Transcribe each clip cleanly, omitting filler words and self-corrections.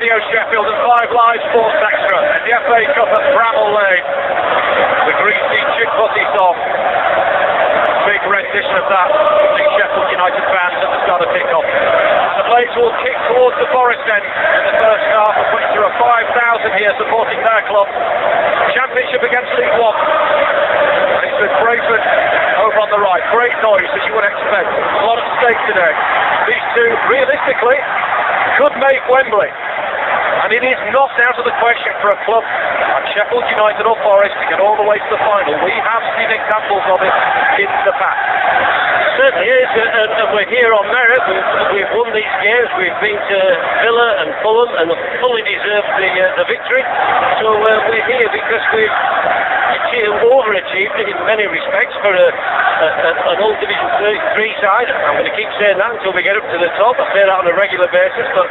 Radio Sheffield and 5 Live Sports Extra at the F.A Cup at Bramall Lane. The greasy chick butty song. Big rendition of that. The Sheffield United fans at the start of kick-off. And the Blades will kick towards the Forest end in the first half, of which there are 5,000 here supporting their club. Championship against League One. And it's with Brayford over on the right. Great noise, as you would expect. A lot at stake today. These two, realistically, could make Wembley. And it is not out of the question for a club like Sheffield United or Forest to get all the way to the final. We have seen examples of it in the past. It certainly is, and we're here on merit. We've won these games. We've been to Villa and Fulham and fully deserved the victory. So we're here because we've overachieved in many respects for an old Division 3 side. I'm going to keep saying that until we get up to the top. I say that on a regular basis, but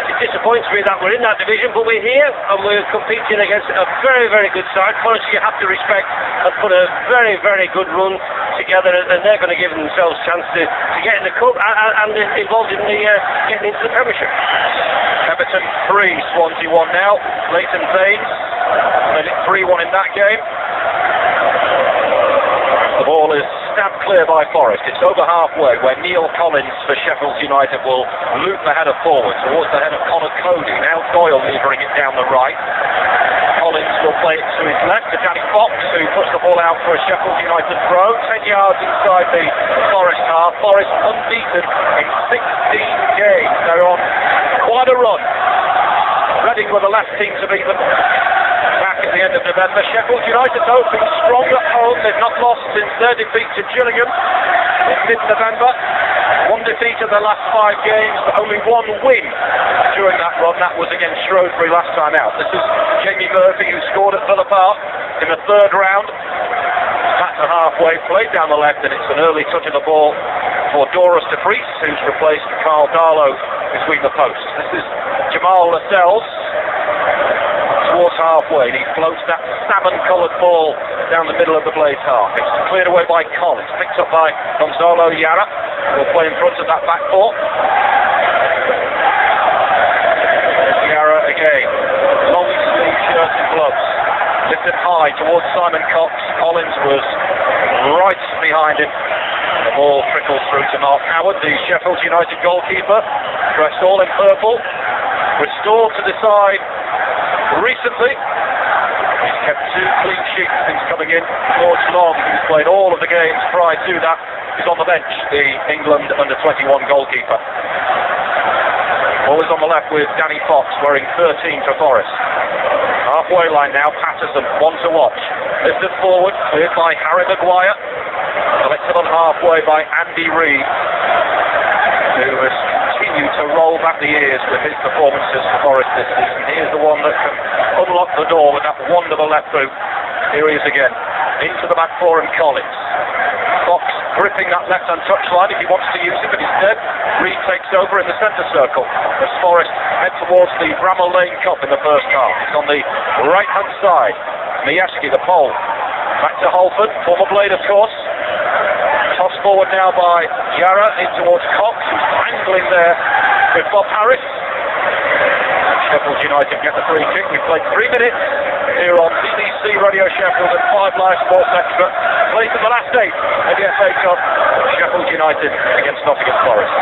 it disappoints me that we're in that division, but we're here and we're competing against a very, very good side. Forest, you have to respect, have put a very, very good run together, and they're going to give themselves a chance to get in the cup and involved in the getting into the Premiership. Everton 3, Swansea 1 now. Leighton Baines made it 3-1 in that game. The ball is stabbed clear by Forest. It's over halfway where Neil Collins for Sheffield United will loop the header forward towards the head of Connor Cody. Now Doyle levering it down the right. Collins will play it to his left to Danny Fox, who puts the ball out for a Sheffield United throw. 10 yards inside the Forest half. Forest unbeaten in 16 games. They're on quite a run. Reading were the last team to beat them back at the end of November. Sheffield United, though, been strong at home. They've not lost since their defeat to Gillingham in mid-November. One defeat in their last 5 games, but only one win during that run. That was against Shrewsbury last time out. This is Jamie Murphy, who scored at Villa Park in the 3rd round. Back to halfway, played down the left, and it's an early touch of the ball for Doris de Vries, who's replaced Carl Darlow between the posts. This is Jamal Lascelles towards halfway, and he floats that salmon-coloured ball down the middle of the Blades half. It's cleared away by Collins, picked up by Gonzalo Yara, who will play in front of that back four. Yara again, long sleeve shirt and gloves, lifted high towards Simon Cox. Collins was right behind him. The ball trickles through to Mark Howard, the Sheffield United goalkeeper, dressed all in purple, restored to the side recently. He's kept 2 clean sheets since coming in. George Long, who's played all of the games prior to that, is on the bench, the England under-21 goalkeeper. Always on the left with Danny Fox, wearing 13 for Forest. Halfway line now, Patterson, one to watch. Lifted forward, cleared by Harry Maguire. Collected on halfway by Andy Reid, who has continued to roll back the years with his performances for Forest this season. He is the one that can unlock the door with that wonderful left boot. Here he is again, into the back four and Collins. Fox gripping that left-hand touchline if he wants to use it, but instead Reid takes over in the centre circle as Forest head towards the Bramall Lane Cup in the first half. It's on the right-hand side. Miyaski, the pole. Back to Holford, former Blade of course. Tossed forward now by Yara in towards Cox, who's angling there with Bob Harris. Sheffield United get the free kick. We've played 3 minutes here on BBC Radio Sheffield and 5 Live Sports Extra. Played for the last 8 at the F.A Cup. Sheffield United against Nottingham Forest.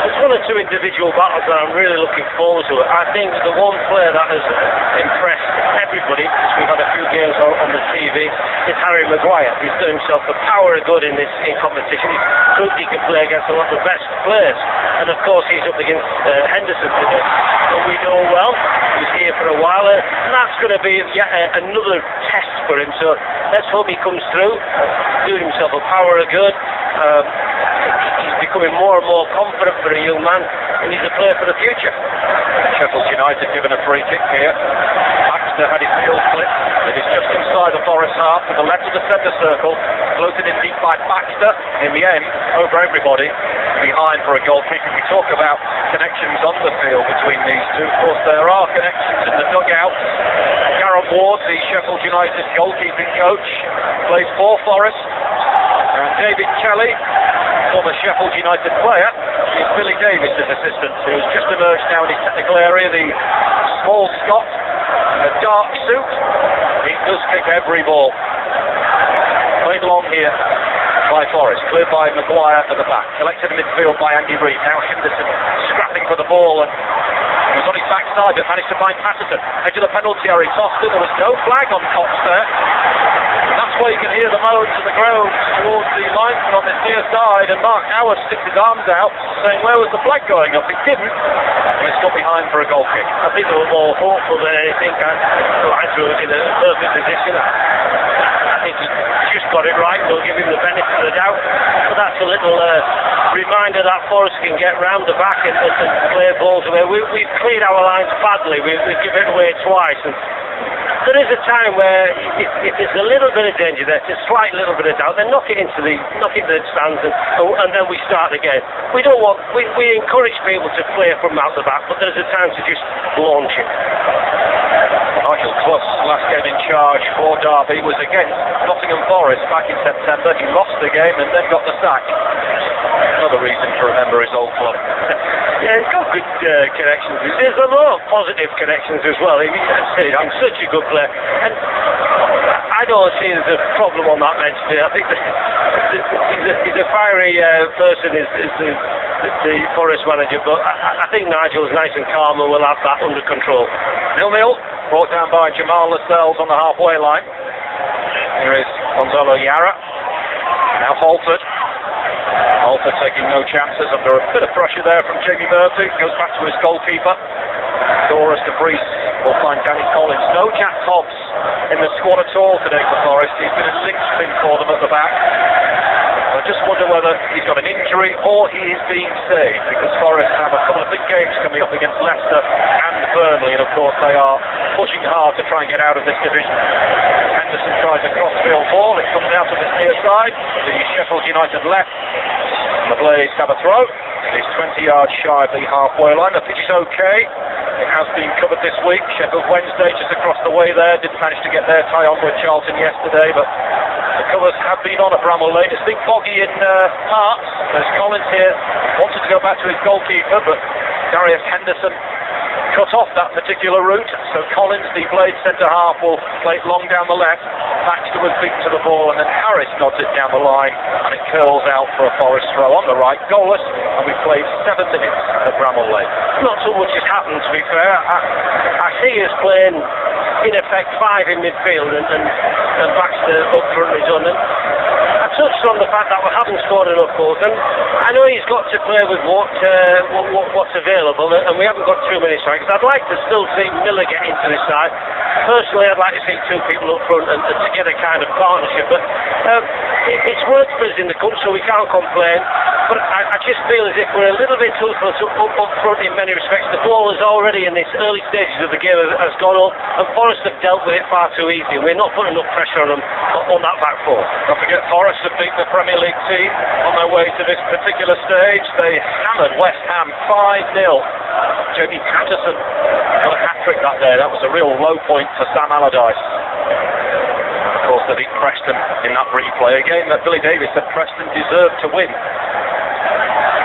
There's 1 or 2 individual battles that I'm really looking forward to. I think the one player that has impressed everybody, because we've had a few games on the TV, is Harry Maguire. He's done himself the power of good in competition. He's proved he can play against a lot of the best players. And of course he's up against Henderson today, who we know well. He's here for a while, and that's going to be yet another test for him. So let's hope he comes through, doing himself a power of good. He's becoming more and more confident for a young man, and he's a player for the future. Sheffield United given a free kick here. Baxter had his heel split. It is just inside the Forest half to the left of the centre circle. Floated in deep by Baxter. In the end, over everybody, behind for a goal kick. And we talk about connections on the field between these two. Of course, there are connections in the dugout. Gareth Ward, the Sheffield United goalkeeping coach, plays for Forest. And David Kelly, former Sheffield United player, is Billy Davis' assistant, who's just emerged now in his technical area, the Scott in a dark suit. He does kick every ball. Played long here by Forest, cleared by Maguire at the back, collected in midfield by Andy Reid. Now Henderson scrapping for the ball, and he was on his backside but managed to find Patterson. Edge of the penalty area, tossed it. There was no flag on Cox there. And that's where you can hear the moans and the groans towards the linesman on this near side, and Mark Howard sticks his arms out saying, where was the flag going up? It didn't, and it's got behind for a goal kick. I think they were more hopeful than anything, and Andrew was in a perfect position. I think he just got it right. They'll give him the benefit of the doubt. But that's a little reminder that Forest can get round the back and clear balls away. We've cleared our lines badly. We've given it away twice. And there is a time where if there's a little bit of danger there, a slight little bit of doubt, then knock it into the stands and then we start again. We encourage people to play from out the back, but there's a time to just launch it. Nigel Clough's last game in charge for Derby was against Nottingham Forest back in September. He lost the game and then got the sack. Another reason to remember his old club. Yeah, he's got good connections. There's a lot of positive connections as well. He's such a good player. And I don't see there's a problem on that bench today. I think he's a fiery person, is the Forest manager, but I think Nigel's nice and calm and will have that under control. 0-0, brought down by Jamal Lascelles on the halfway line. Here is Gonzalo Yara. Now Halford. Halford taking no chances under a bit of pressure there from Jamie Murphy. Goes back to his goalkeeper. Doris de Vries will find Danny Collins. No Jack Hobbs in the squad at all today for Forest. He's been a linchpin for them at the back. I just wonder whether he's got an injury or he is being saved, because Forest have a couple of big games coming up against Leicester and Burnley, and of course they are pushing hard to try and get out of this division. Henderson tries a cross-field ball. It comes out of his near side. The Sheffield United left. And the Blades have a throw. It is 20 yards shy of the halfway line. The pitch is okay. It has been covered this week. Sheffield Wednesday just across the way there. Didn't manage to get their tie on with Charlton yesterday, but the covers have been on at Bramall Lane. It's been foggy in parts. There's Collins here. Wanted to go back to his goalkeeper, but Darius Henderson cut off that particular route. So Collins, the Blades centre-half, will play it long down the left. Baxter was beaten to the ball, and then Harris nods it down the line, and it curls out for a Forest throw on the right. Goalless, and we've played 7 minutes at Bramall Lane. Not so much has happened, to be fair. I see us playing, in effect, 5 in midfield, and Baxter up front is on. And I touched on the fact that we haven't scored enough goals, and I know he's got to play with what's available, and we haven't got too many strikers. I'd like to still see Miller get into this side. Personally, I'd like to see 2 people up front and to get a kind of partnership, but it's worked for us in the cup, so we can't complain. But I just feel as if we're a little bit too close up front in many respects. The ball is already in this early stages of the game has gone up, and Forest have dealt with it far too easy. We're not putting enough pressure on them on that back four. Don't forget, Forest have beaten the Premier League team on their way to this particular stage. They hammered West Ham 5-0. Jamie Patterson got a hat-trick that day. That was a real low point for Sam Allardyce. And of course, they beat Preston in that replay, a game that Billy Davies said Preston deserved to win.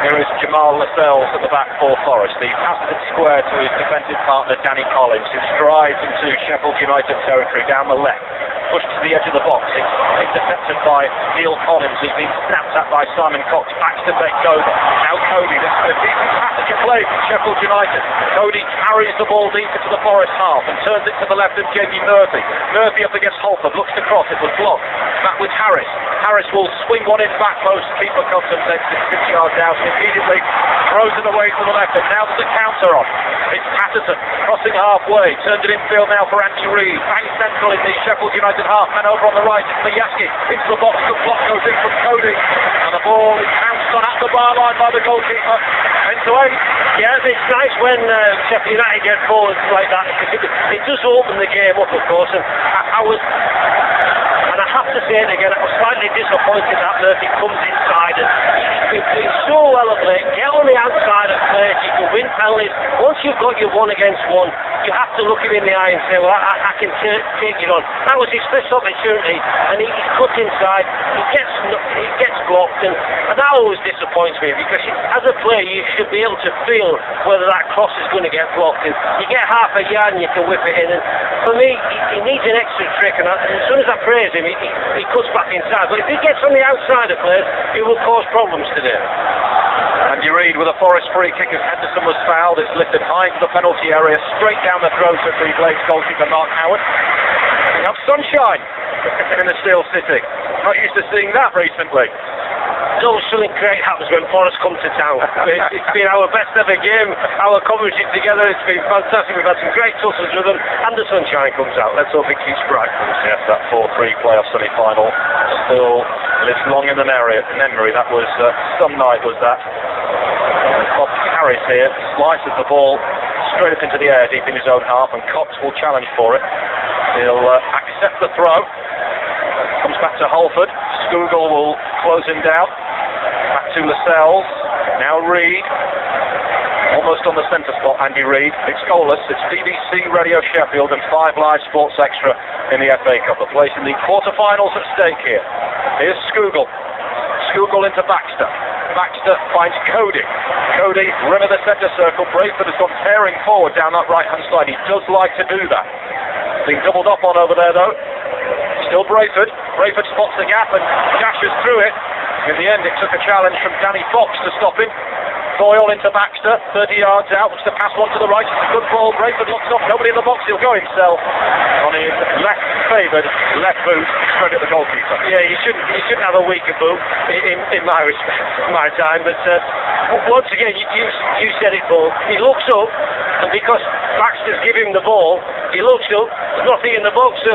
Here is Jamal Lascelles at the back for Forest. He passes it square to his defensive partner Danny Collins, who strides into Sheffield United territory down the left. Pushed to the edge of the box. It's intercepted by Neil Collins, who's been snapped at by Simon Cox. Baxter takes over. Now Cody. This is a decent passage of play from Sheffield United. Cody carries the ball deep into the Forest half and turns it to the left of Jamie Murphy. Murphy up against Halford. Looks to cross. It was blocked. Back with Harris. Harris will swing one in back post. Keeper contemplates it 6 yards out and immediately throws it away to the left. And now there's a counter on. It's Patterson crossing halfway. Turns it infield now for Andy Reid. Bang central in the Sheffield United half. Man over on the right. It's Mayaski into the box. The block goes in from Cody. And the ball is bounced on at the bar line by the goalkeeper. Into 8. Yeah, it's nice when Sheffield United get forwards like that, because it does open the game up, of course. And I have to say it again, I was slightly disappointed that Murphy comes inside and he's been so well at late. Get on the outside of play, you can win penalties. Once you've got your 1 against 1, you have to look him in the eye and say, well, I can take it on. That was his first opportunity, and he's cut inside. He gets blocked, and that always disappoints me, because as a player you should be able to feel whether that cross is going to get blocked. And you get half a yard and you can whip it in. And for me, he needs an extra trick, and as soon as I praise him, he cuts back inside. But if he gets on the outside of players, it will cause problems today. Andy Reid with a Forest free kick as Henderson was fouled. It's lifted high into the penalty area, straight down the throat of the Blades goalkeeper Mark Howard. We have sunshine in the Steel City. Not used to seeing that recently. There's always something great happens when Forest come to town. It's been our best ever game, our coverage together, it's been fantastic. We've had some great tussles with them, and the sunshine comes out. Let's hope it keeps bright for us. Yes, that 4-3 playoff semi-final still lives long in the memory. That was some night, was that. Bob Harris here slices the ball straight up into the air deep in his own half, and Cox will challenge for it. He'll accept the throw. Comes back to Holford. Scougal will close him down. Back to Lascelles. Now Reid. Almost on the centre spot, Andy Reid. It's goalless. It's BBC Radio Sheffield and 5 Live Sports Extra in the FA Cup. A place in the quarter-finals at stake here. Here's Scougal. Scougal into Baxter. Baxter finds Cody. Cody, rim of the centre circle. Brayford has gone tearing forward down that right-hand side. He does like to do that. Being doubled up on over there, though. Still Brayford. Brayford spots the gap and dashes through it. In the end, it took a challenge from Danny Fox to stop him. Doyle into Baxter, 30 yards out, wants to pass one to the right. It's a good ball. Brayford looks off. Nobody in the box. He'll go himself on his left favoured left boot, straight at the goalkeeper. Yeah, you shouldn't have a weaker boot in my respect, my time. But once again, you said it, Paul. He looks up, and because Baxter's giving him the ball, he looks up. There's nothing in the box. So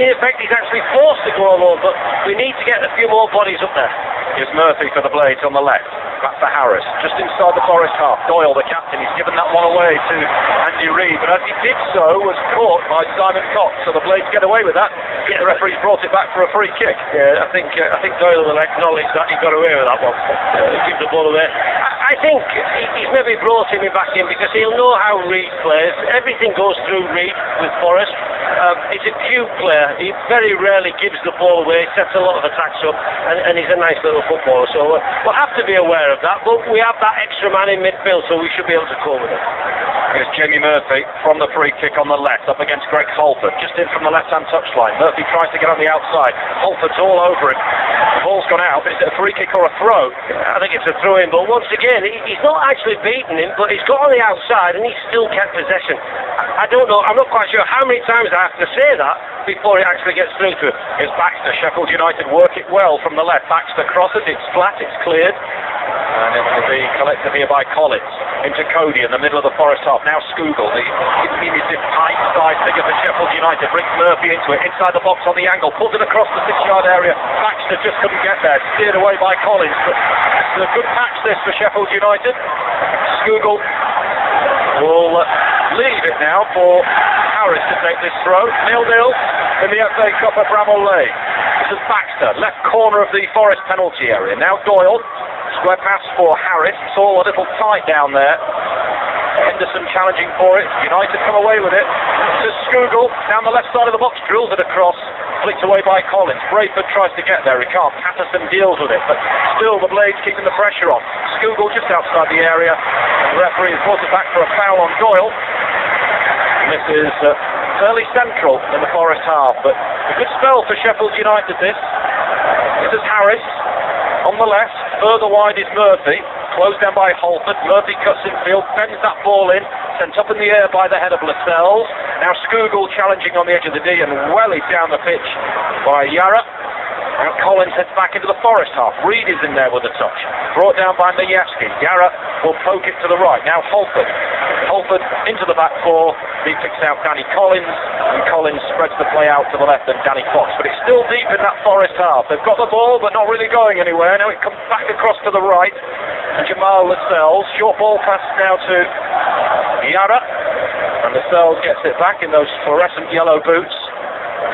in effect, he's actually forced to go alone. But we need to get a few more bodies up there. Here's Murphy for the Blades on the left. Back for Harris, just inside the Forest half. Doyle, the captain, he's given that one away to Andy Reid, but as he did so, was caught by Simon Cox. So the Blades get away with that. Yeah, the referee's brought it back for a free kick. Yeah, I think Doyle will acknowledge that he got away with that one. Give the ball away. I think he's maybe brought him back in because he'll know how Reid plays. Everything goes through Reid with Forest. He's a cute player. He very rarely gives the ball away. He sets a lot of attacks up, and he's a nice little footballer. So we'll have to be aware of that. But we have that extra man in midfield, so we should be able to cope with it. Here's Jamie Murphy from the free kick on the left, up against Greg Holford, just in from the left-hand touchline. Murphy tries to get on the outside. Holford's all over him. The ball's gone out. Is it a free kick or a throw? I think it's a throw-in, but once again, he's not actually beaten him, but he's got on the outside and he's still kept possession. I don't know, I'm not quite sure how many times I have to say that before it actually gets through to him. Here's Baxter. Sheffield United work it well from the left. Baxter crosses, it's flat, it's cleared. And it will be collected here by Collins. Into Cody in the middle of the Forest half. Now Scougal, the diminutive tight side figure for Sheffield United, brings Murphy into it, inside the box on the angle, pulls it across the 6-yard area. Baxter just couldn't get there, steered away by Collins. But it's a good patch this for Sheffield United. Scougal will leave it now for Harris to take this throw. 0-0 in the FA Cup at Bramall Lane. This is Baxter, left corner of the Forest penalty area. Now Doyle. Square pass for Harris. It's all a little tight down there. Henderson challenging for it. United come away with it. To Scougal down the left side of the box, drills it across. Flicked away by Collins. Brayford tries to get there. He can't. Patterson deals with it, but still the Blades keeping the pressure on. Scougal just outside the area. The referee has brought it back for a foul on Doyle. And this is fairly central in the Forest half, but a good spell for Sheffield United. This is Harris. On the left, further wide is Murphy, closed down by Holford. Murphy cuts infield, bends that ball in, sent up in the air by the head of Lascelles. Now Scougal challenging on the edge of the D and wellied down the pitch by Yara. Now Collins heads back into the Forest half. Reid is in there with a touch. Brought down by Majewski. Yara will poke it to the right. Now Holford. Holford into the back four. He picks out Danny Collins. And Collins spreads the play out to the left and Danny Fox. But it's still deep in that Forest half. They've got the ball but not really going anywhere. Now it comes back across to the right. And Jamal Lascelles. Short ball pass now to Yara. And Lascelles gets it back in those fluorescent yellow boots.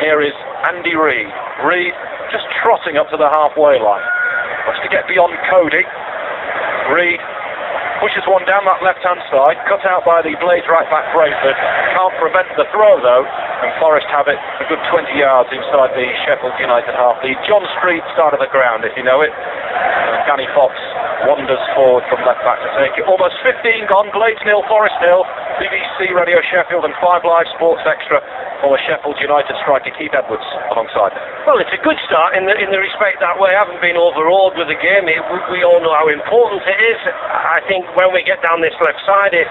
Here is Andy Reid. Reid just trotting up to the halfway line. Wants to get beyond Cody. Reid pushes one down that left-hand side, cut out by the Blades right back Brayford. Can't prevent the throw though, and Forest have it a good 20 yards inside the Sheffield United half. The John Street side of the ground, if you know it. And Danny Fox wanders forward from left back to take it. Almost 15 gone, Blades 0, Forest 0. BBC Radio Sheffield and 5 Live Sports Extra for Sheffield United striker Keith Edwards alongside them. Well, it's a good start in the respect that we haven't been overawed with the game. We all know how important it is. I think when we get down this left side, if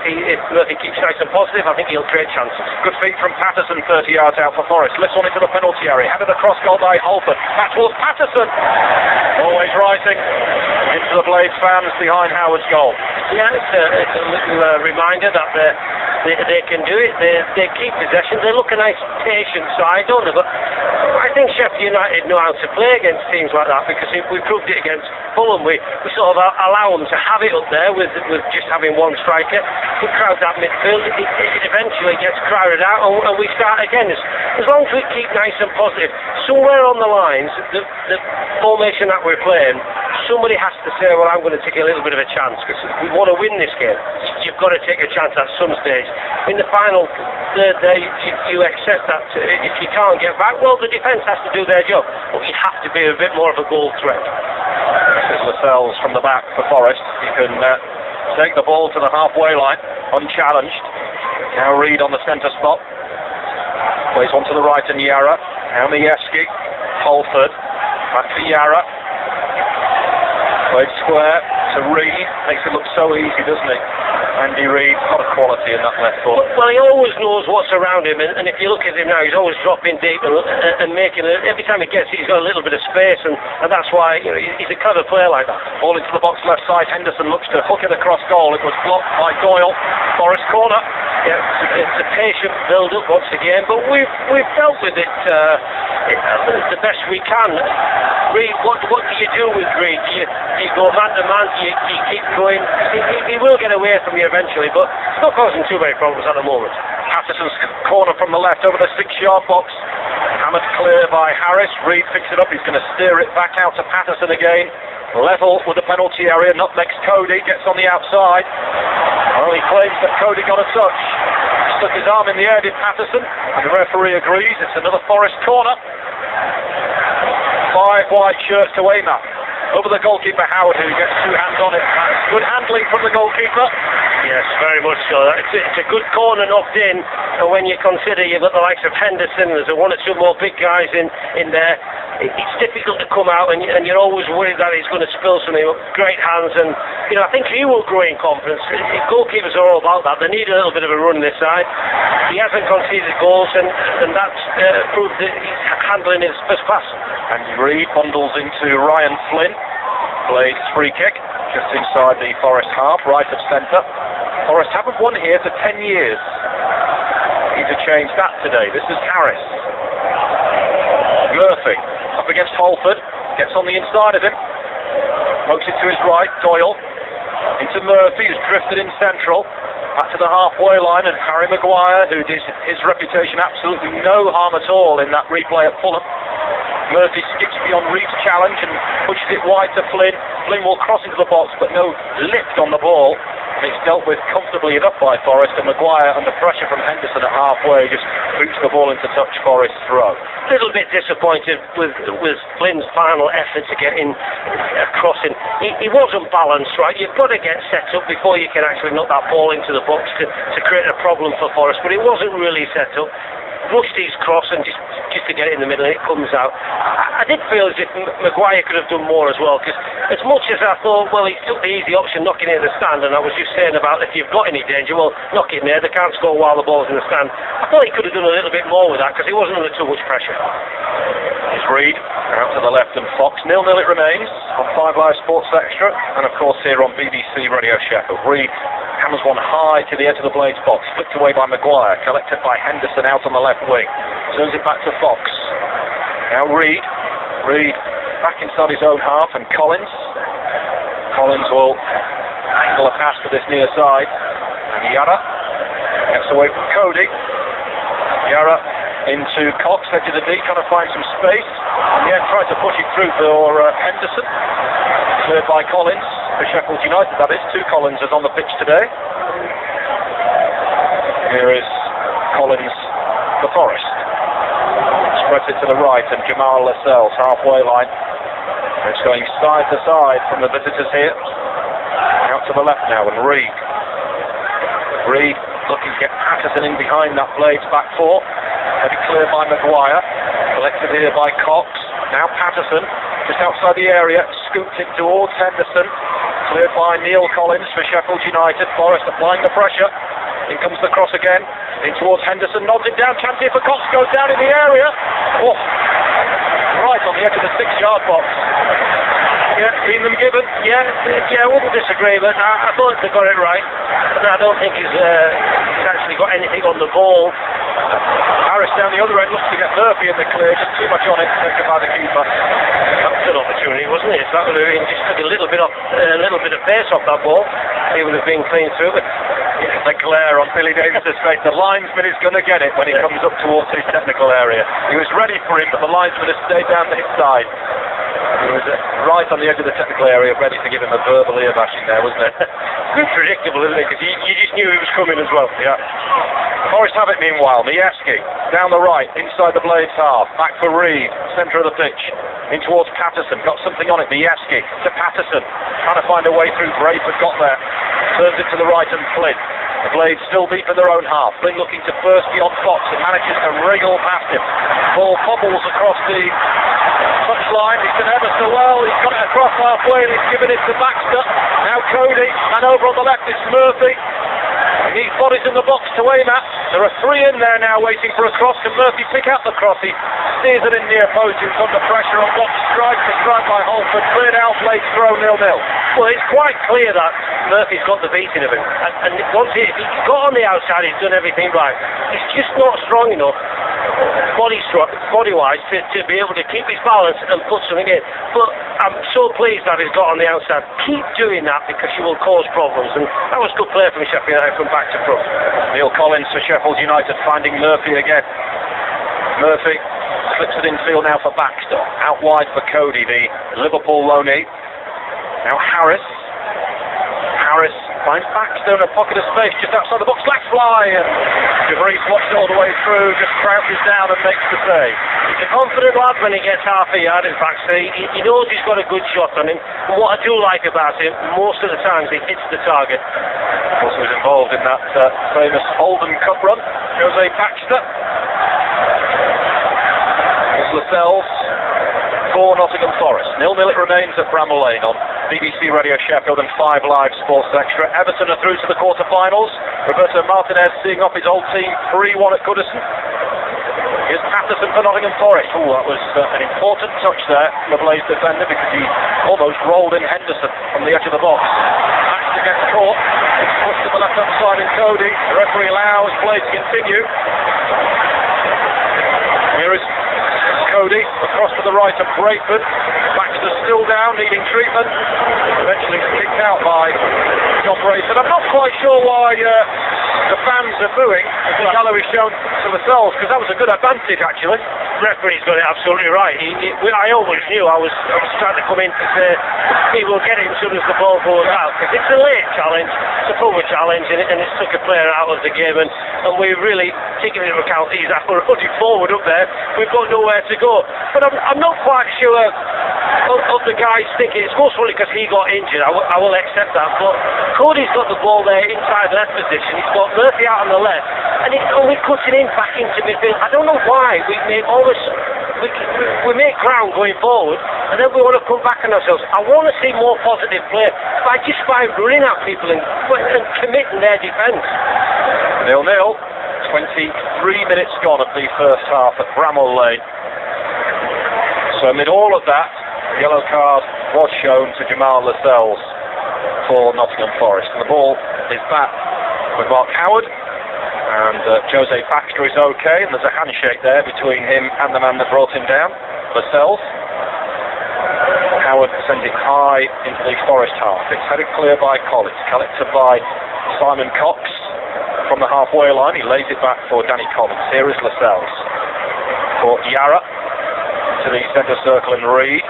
Murphy keeps nice and positive, I think he'll create chances. Good feet from Patterson, 30 yards out for Forest. Lifts one into the penalty area. Handed across goal by Holford. Back towards Patterson. Always rising into the Blades fans behind Howard's goal. Yeah, it's a little reminder that they can do it. They keep possession. They look a nice patient side, don't they? But I think Sheffield United know how to play against teams like that, because we proved it against Fulham. We sort of allow them to have it up there with just having one striker. We crowd that midfield. It eventually gets crowded out, and we start again. As long as we keep nice and positive, somewhere on the lines, the formation that we're playing, somebody has to say, well, I'm going to take a little bit of a chance, because we want to win this game. You've got to take a chance at some stage. In the final third day, you accept that if you can't get back, well, the defence has to do their job, but you have to be a bit more of a goal threat. This is Lascelles from the back for Forest. He can take the ball to the halfway line, unchallenged. Now Reid on the centre spot. Plays one to the right and Yara. Now Majewski. Holford. Back to Yara. Played square to Reid. Makes it look so easy, doesn't he? Andy Reid, a lot of quality in that left foot. Well, he always knows what's around him, and if you look at him now, he's always dropping deep and making it. Every time he gets it, he's got a little bit of space, and that's why he's a clever player like that. Ball into the box left side. Henderson looks to hook it across goal. It was blocked by Doyle. Forest corner. Yeah, it's a patient build-up once again, but we've dealt with it the best we can. Reid, what do you do with Reid? Do you go man to man? Do you keep going? He will get away from you eventually, but it's not causing too many problems at the moment. Patterson's corner from the left over the 6-yard box. Hammered clear by Harris. Reid picks it up. He's going to steer it back out to Patterson again. Level with the penalty area. Not next Cody. Gets on the outside. Well, he claims that Cody got a touch. Stuck his arm in the air, did Patterson. And the referee agrees. It's another Forest corner. 5 white shirts to aim at. Over the goalkeeper Howard, who gets 2 hands on it. Good handling from the goalkeeper. Yes, very much so. It's a good corner knocked in, and when you consider you've got the likes of Henderson, there's 1 or 2 more big guys in there, it's difficult to come out, and you're always worried that he's going to spill something. Great hands, and I think he will grow in confidence. Goalkeepers are all about that. They need a little bit of a run this side. He hasn't conceded goals, and that's proved that he's handling his first pass. And Reid bundles into Ryan Flynn. Blades free kick, just inside the Forest half, right of centre. Forest haven't won here for 10 years. Need to change that today. This is Harris. Murphy up against Holford, gets on the inside of him. Pokes it to his right, Doyle. Into Murphy, who's drifted in central. Back to the halfway line, and Harry Maguire, who did his reputation absolutely no harm at all in that replay at Fulham. Murphy skips beyond Reid's challenge and pushes it wide to Flynn. Flynn will cross into the box, but no lift on the ball. And it's dealt with comfortably enough by Forest, and Maguire, under pressure from Henderson at halfway, just boots the ball into touch Forest throw. A little bit disappointed with Flynn's final effort to get in crossing. He wasn't balanced right. You've got to get set up before you can actually knock that ball into the box to create a problem for Forest, but it wasn't really set up. Rushed his cross and just to get it in the middle, and it comes out. I did feel as if Maguire could have done more as well, because as much as I thought, well, he took the easy option knocking it in the stand, and I was just saying about if you've got any danger, well, knock it in there. They can't score while the ball's in the stand. I thought he could have done a little bit more with that, because he wasn't under too much pressure. It's Reid out to the left, and Fox 0-0 it remains on 5 Live Sports Extra, and of course here on BBC Radio Sheffield. Reid hammers one high to the edge of the Blades box, flicked away by Maguire, collected by Henderson out on the left wing, turns it back to Fox. Now Reid back inside his own half, and Collins will angle a pass to this near side, and Yara gets away from Cody. Yara into Cox, edge of the D, trying to find some space. In the end, tries to push it through for Henderson. Cleared by Collins for Sheffield United, that is. 2 Collinses on the pitch today. Here is Collins for Forest. Spreads it to the right, and Jamal Lascelles, halfway line. It's going side to side from the visitors here. Out to the left now, and Reid looking to get Patterson in behind that Blades back 4. Headed clear by Maguire. Collected here by Cox. Now Patterson, just outside the area, scoops it towards Henderson. Cleared by Neil Collins for Sheffield United. Forest applying the pressure. In comes the cross again. In towards Henderson, nods it down. Chance here for Cox, goes down in the area. Oh, right on the edge of the 6-yard box. Yeah, been them given. Yeah, I wouldn't disagree, but I thought they got it right. But I don't think he's actually got anything on the ball. Harris down the other end looks to get Murphy in the clear, just too much on it, taken by the keeper. That was an opportunity, wasn't it? That would have been just took a little bit of pace off that ball. He would have been clean through it. The glare on Billy Davis's face. The linesman is going to get it when he comes up towards his technical area. He was ready for him, but the linesman has stayed down to his side. He was right on the edge of the technical area, ready to give him a verbal ear bashing there, wasn't it? Good predictable, isn't it? Because you just knew he was coming as well. Yeah. Forest have it meanwhile. Majewski down the right, inside the Blades half. Back for Reid, centre of the pitch. In towards Patterson, got something on it. Majewski to Patterson, trying to find a way through. Brayford got there. Turns it to the right and Flynn. The Blades still deep in their own half. Flynn looking to burst beyond Fox and manages to wriggle past him. Ball bobbles across the touchline. He's done ever so well. He's got it across halfway and he's given it to Baxter. Now Cody, and over on the left is Murphy. He needs bodies in the box to aim at. There are 3 in there now waiting for a cross. Can Murphy pick out the cross? He steers it in near post. He's under pressure on box. Strike to strike by Holford. Cleared out, Blades throw 0-0. Well, it's quite clear that Murphy's got the beating of him. And once if he got on the outside, he's done everything right. He's just not strong enough, body-wise, to be able to keep his balance and put something in. But I'm so pleased that he's got on the outside. Keep doing that because you will cause problems. And that was good play from Sheffield United from back to front. Neil Collins for Sheffield United finding Murphy again. Murphy slips it infield now for Baxter. Out wide for Cody, the Liverpool loanee. Now Harris finds Baxter in a pocket of space just outside the box. Let's fly! And DeVries watched it all the way through, just crouches down and makes the save. He's a confident lad when he gets half a yard in Baxter. He knows he's got a good shot on him. And what I do like about him, most of the times he hits the target. Also was involved in that famous Holden Cup run. Jose Baxter. It's Lascelles for Nottingham Forest. 0-0 it remains at Bramall Lane on BBC Radio Sheffield and 5 Live Sports Extra. Everton are through to the quarter-finals. Roberto Martinez seeing off his old team 3-1 at Goodison. Here's Patterson for Nottingham Forest. Oh, that was an important touch there from the Blaze defender because he almost rolled in Henderson from the edge of the box. Baxter gets caught. It's pushed to the left-hand side in Cody. The referee allows Blaze to continue. Here is Cody, across to the right of Brayford. Baxter still down, needing treatment. Eventually kicked out by John Brayford. I'm not quite sure why the fans are booing as the yellow is shown to themselves, because that was a good advantage actually. The referee's got it absolutely right. I always knew I was trying to come in to say he will get it as soon as the ball goes out. Because it's a late challenge, it's a forward challenge, and it's took a player out of the game. And we really, taking into account he's running forward up there, we've got nowhere to go. But I'm not quite sure of the guy's thinking. It's most probably because he got injured. I will accept that. But Cody's got the ball there inside left position. He's got Murphy out on the left, and it's only cutting in back into midfield. I don't know why we make all this. We make ground going forward, and then we want to come back on ourselves. I want to see more positive play by running at people and committing their defence. 0-0. 23 minutes gone of the first half at Bramall Lane. So amid all of that, the yellow card was shown to Jamal Lascelles for Nottingham Forest. And the ball is back with Mark Howard. And Jose Baxter is okay, and there's a handshake there between him and the man that brought him down, Lascelles. Howard sends it high into the Forest half. It's headed clear by Collins, collected by Simon Cox from the halfway line. He lays it back for Danny Collins. Here is Lascelles. for Yara to the centre circle and Reed.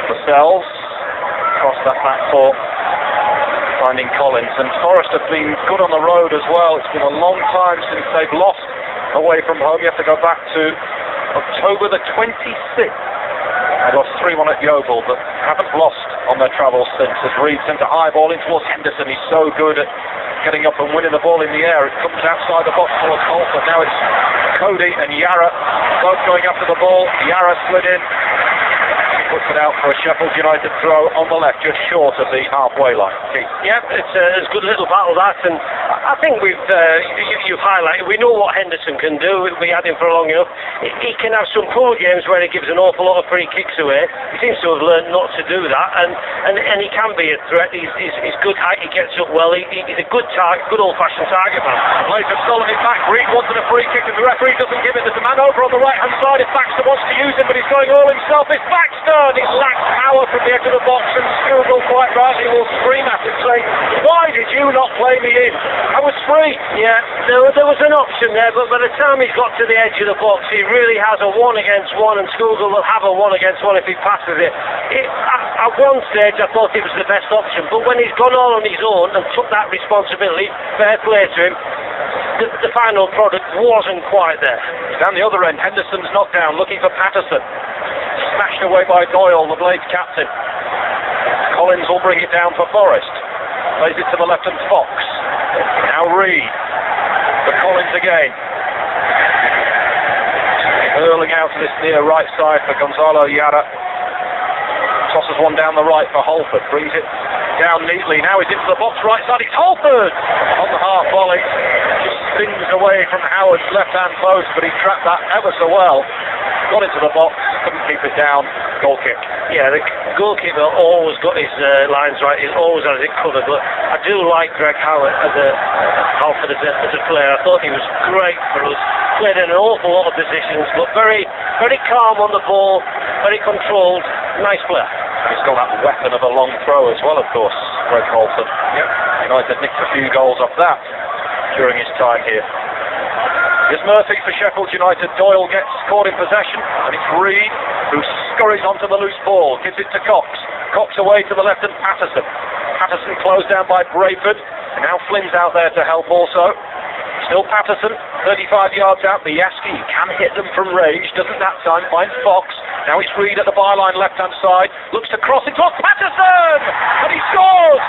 Lascelles across that back four, finding Collins. And Forest have been good on the road as well. It's been a long time since they've lost away from home. You have to go back to October the 26th. They lost 3-1 at Yeovil, but haven't lost on their travels since. As Reed sent a high ball in towards Henderson. He's so good at getting up and winning the ball in the air. It comes outside the box towards Holford. Now it's Cody and Yara both going after the ball. Yara slid in. Puts it out for a Sheffield United throw on the left, just short of the halfway line. Keith. Yeah, it's a good little battle that, and I think you've highlighted, we know what Henderson can do. We had him for long enough. He can have some poor games where he gives an awful lot of free kicks away. He seems to have learned not to do that, and he can be a threat. He's good height, he gets up well, he's a good target, good old-fashioned target man. Plays have stolen it back. Reed wanted a free kick and the referee doesn't give it. There's a man over on the right hand side if Baxter wants to use him, but he's going all himself. It's Baxter! He lacks power from the edge of the box, and Scoogle quite rightly will scream at him saying, why did you not play me in? I was free. Yeah, there was an option there, but by the time he's got to the edge of the box, he really has a 1-against-1, and Scoogle will have a 1-against-1 if he passes it. At one stage I thought it was the best option, but when he's gone all on his own and took that responsibility, fair play to him, the final product wasn't quite there. Down the other end, Henderson's knocked down, looking for Patterson. Smashed away by Doyle, the Blades captain. Collins will bring it down for Forest. Plays it to the left and Fox. Now Reed. For Collins again. Hurling out to this near right side for Gonzalo Yara. Tosses one down the right for Holford. Brings it down neatly. Now he's into the box right side. It's Holford on the half volley. Just spins away from Howard's left hand post, but he trapped that ever so well. Got into the box, couldn't keep it down. Goal kick. Yeah, the goalkeeper always got his lines right. He always has it covered. But I do like Greg Howard as a player. I thought he was great for us. Played in an awful lot of positions, but very, very calm on the ball, very controlled. Nice player. He's got that weapon of a long throw as well, of course, Greg Holford. Yep. United nicked a few goals off that during his time here. Here's Murphy for Sheffield United. Doyle gets caught in possession, and it's Reed who scurries onto the loose ball, gives it to Cox. Cox away to the left and Patterson. Patterson closed down by Brayford, and now Flynn's out there to help also. Still Patterson, 35 yards out. Biaski can hit them from range, doesn't that time, finds Fox. Now it's Reed at the byline, left-hand side, looks to cross it off Patterson! And he scores!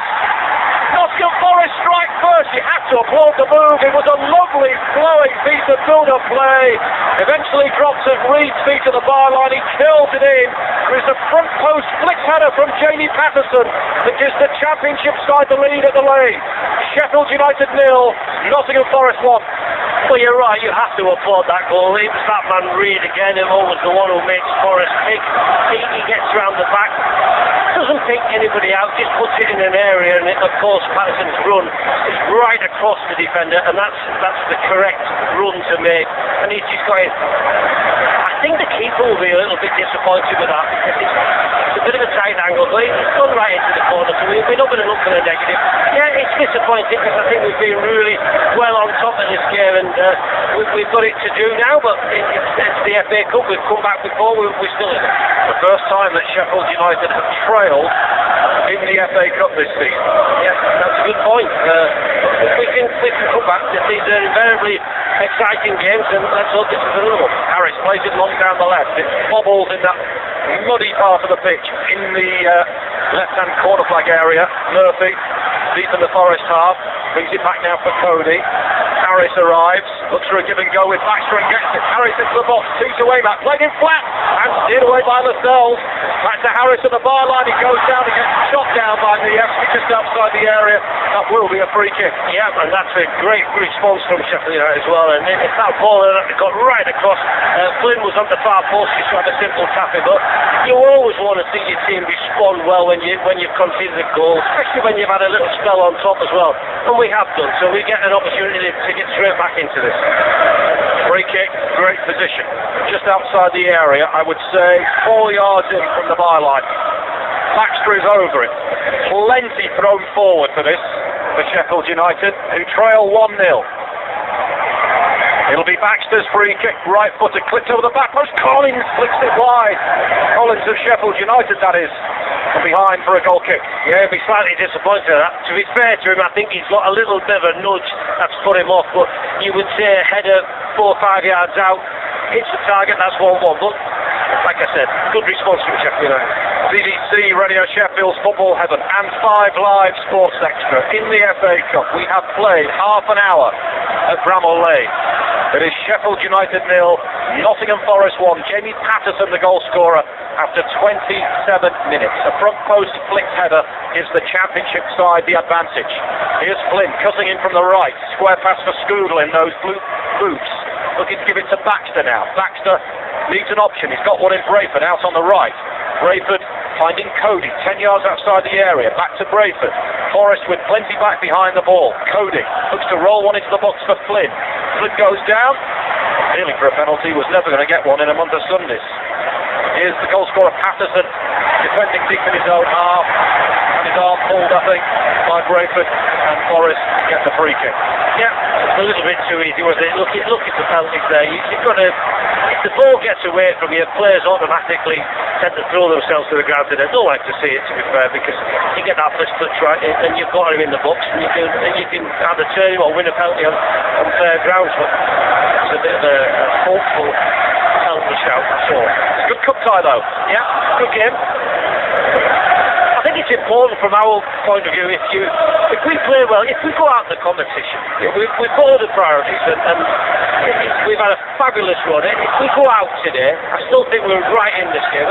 Nottingham Forest strike first. You have to applaud the move. It was a lovely flowing piece of build-up play. Eventually drops at Reed's feet to the byline. He curls it in. There is a front post flick header from Jamie Patterson that gives the Championship side the lead at the lane. Sheffield United 0, Nottingham Forest 1. Well, you're right, you have to applaud that goal. It was that man Reed again, who always the one who makes Forest kick. He gets round the back, doesn't pick anybody out, just puts it in an area, and of course Patterson's run is right across the defender, and that's the correct run to make. And he's just got it. I think the keeper will be a little bit disappointed with that, because it's a bit of a tight angle, but it's gone right into the corner, so we're not going to look for the negative. Yeah, it's disappointing, because I think we've been really well on top of this game, and we've got it to do now, but it's the FA Cup. We've come back before, we're still in it. The first time that Sheffield United have trailed in the FA Cup this season. Yeah, that's a good point. We can come back. These are invariably exciting games, and let's hope this is another one. Harris plays it long down the left. It bobbles in that muddy part of the pitch in the left-hand corner flag area. Murphy, deep in the Forest half, brings it back now for Cody. Harris arrives, looks for a give and go with Baxter and gets it. Harris into the box, shoots away back, played in flat, and steered away by Lascelles. Back to Harris at the byline, he goes down and gets shot down by Biaski just outside the area. That will be a free kick. Yeah, and that's a great response from Sheffield United as well. And it's that ball that got right across. Flynn was on the far post, just had a simple tapping, but you always want to see your team respond well when you've conceded a goal, especially when you've had a little spell on top as well. And we have done, so we get an opportunity to get straight back into this. Free kick, great position. Just outside the area, I would say 4 yards in from the byline. Baxter is over it. Plenty thrown forward for this, for Sheffield United, who trail 1-0. It'll be Baxter's free kick, right footed, clipped over the back post. Collins flicks it wide. Collins of Sheffield United, that is. From behind for a goal kick. Yeah, he'll be slightly disappointed at that. To be fair to him, I think he's got a little bit of a nudge that's put him off, but you would say a header 4 or 5 yards out, hits the target, that's 1-1. But like I said, good response from Sheffield United. BBC Radio Sheffield's Football Heaven and 5 Live Sports Extra in the FA Cup. We have played half an hour at Bramall Lane. It is Sheffield United 0, Nottingham Forest 1. Jamie Patterson, the goal scorer, after 27 minutes. A front post flicked header gives the Championship side the advantage. Here's Flynn cutting in from the right. Square pass for Scoogle in those blue boots. Looking to give it to Baxter now. Baxter needs an option. He's got one in Brayford out on the right. Brayford finding Cody 10 yards outside the area. Back to Brayford. Forrest with plenty back behind the ball. Cody looks to roll one into the box for Flynn. Flynn goes down. Feeling for a penalty, was never going to get one in a month of Sundays. Here's the goal scorer Patterson defending deep in his own half. And his arm pulled, I think, by Brayford, and Forrest gets a free kick. Yeah, it's a little bit too easy, wasn't it? Look at the penalties there. You've got to, if the ball gets away from you, players automatically tend to throw themselves to the ground. And I don't like to see it, to be fair, because you get that first touch right, and you've got him in the box, and you can either turn him or win a penalty on fair grounds. But it's a bit of a hopeful penalty shout, that's all. Good cup tie though. Yeah, good game. I think it's important from our point of view, if we play well, if we go out in the competition, we've got other priorities, and we've had a fabulous run. If we go out today, I still think we're right in this game.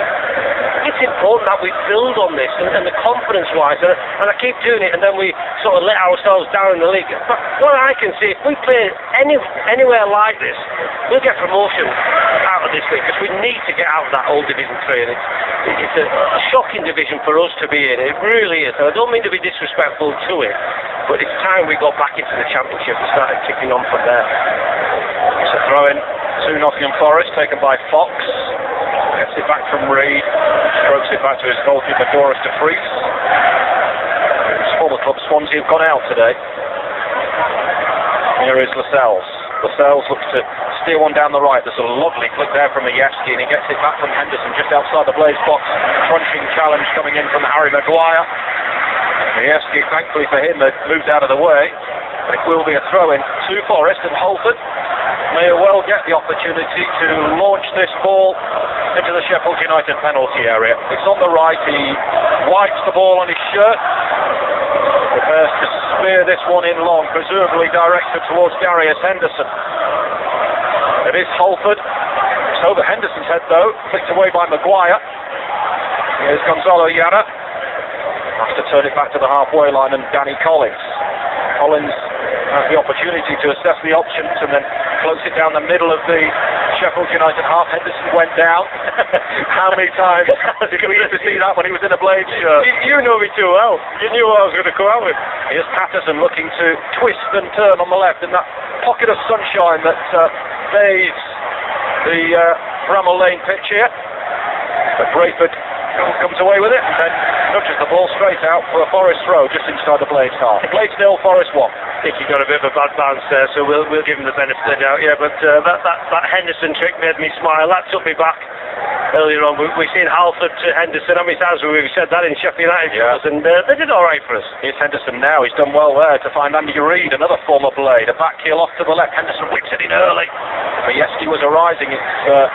It's important that we build on this, and the confidence-wise, and I keep doing it, and then we sort of let ourselves down in the league. But what I can see, if we play anywhere like this, we'll get promotion out of this league, because we need to get out of that old Division 3, and it's a shocking division for us to be in. It really is. And I don't mean to be disrespectful to it, but it's time we got back into the Championship and started kicking on from there. It's a throw-in to Nottingham Forest, taken by Fox. Gets it back from Reid. Strokes it back to his goalkeeper, Doris de Vries. His former club Swansea have gone out today. Here is Lascelles. Lascelles looks to steer one down the right. There's a lovely flick there from Majewski, and he gets it back from Henderson just outside the Blaze box. Crunching challenge coming in from Harry Maguire. Majewski, thankfully for him, had moved out of the way. It will be a throw-in to Forest, and Holford may well get the opportunity to launch this ball into the Sheffield United penalty area. It's on the right. He wipes the ball on his shirt. Prepares to spear this one in long, presumably directed towards Darius Henderson. It is Holford. It's over Henderson's head though, flicked away by Maguire. Here's Gonzalo Yara. Has to turn it back to the halfway line, and Danny Collins. Collins has the opportunity to assess the options and then floats it down the middle of the Sheffield United half. Henderson went down. How many times did we get to see that when he was in a Blade shirt? You know me too well. You knew what I was going to come out with. Here's Patterson looking to twist and turn on the left in that pocket of sunshine that bathes the Bramall Lane pitch here. But Brayford comes away with it and then nudges the ball straight out for a Forest throw just inside the Blades half. Blades 0, Forest 1. I think he got a bit of a bad bounce there, so we'll give him the benefit of the doubt. Yeah, but that Henderson trick made me smile. That took me back earlier on. We've seen Halford to Henderson. How many times have we said that in Sheffield United? Yeah. And they did all right for us. Here's Henderson now. He's done well there to find Andy Reid, another former Blade. A back heel off to the left. Henderson whips it in early. Majewski was arising. It's a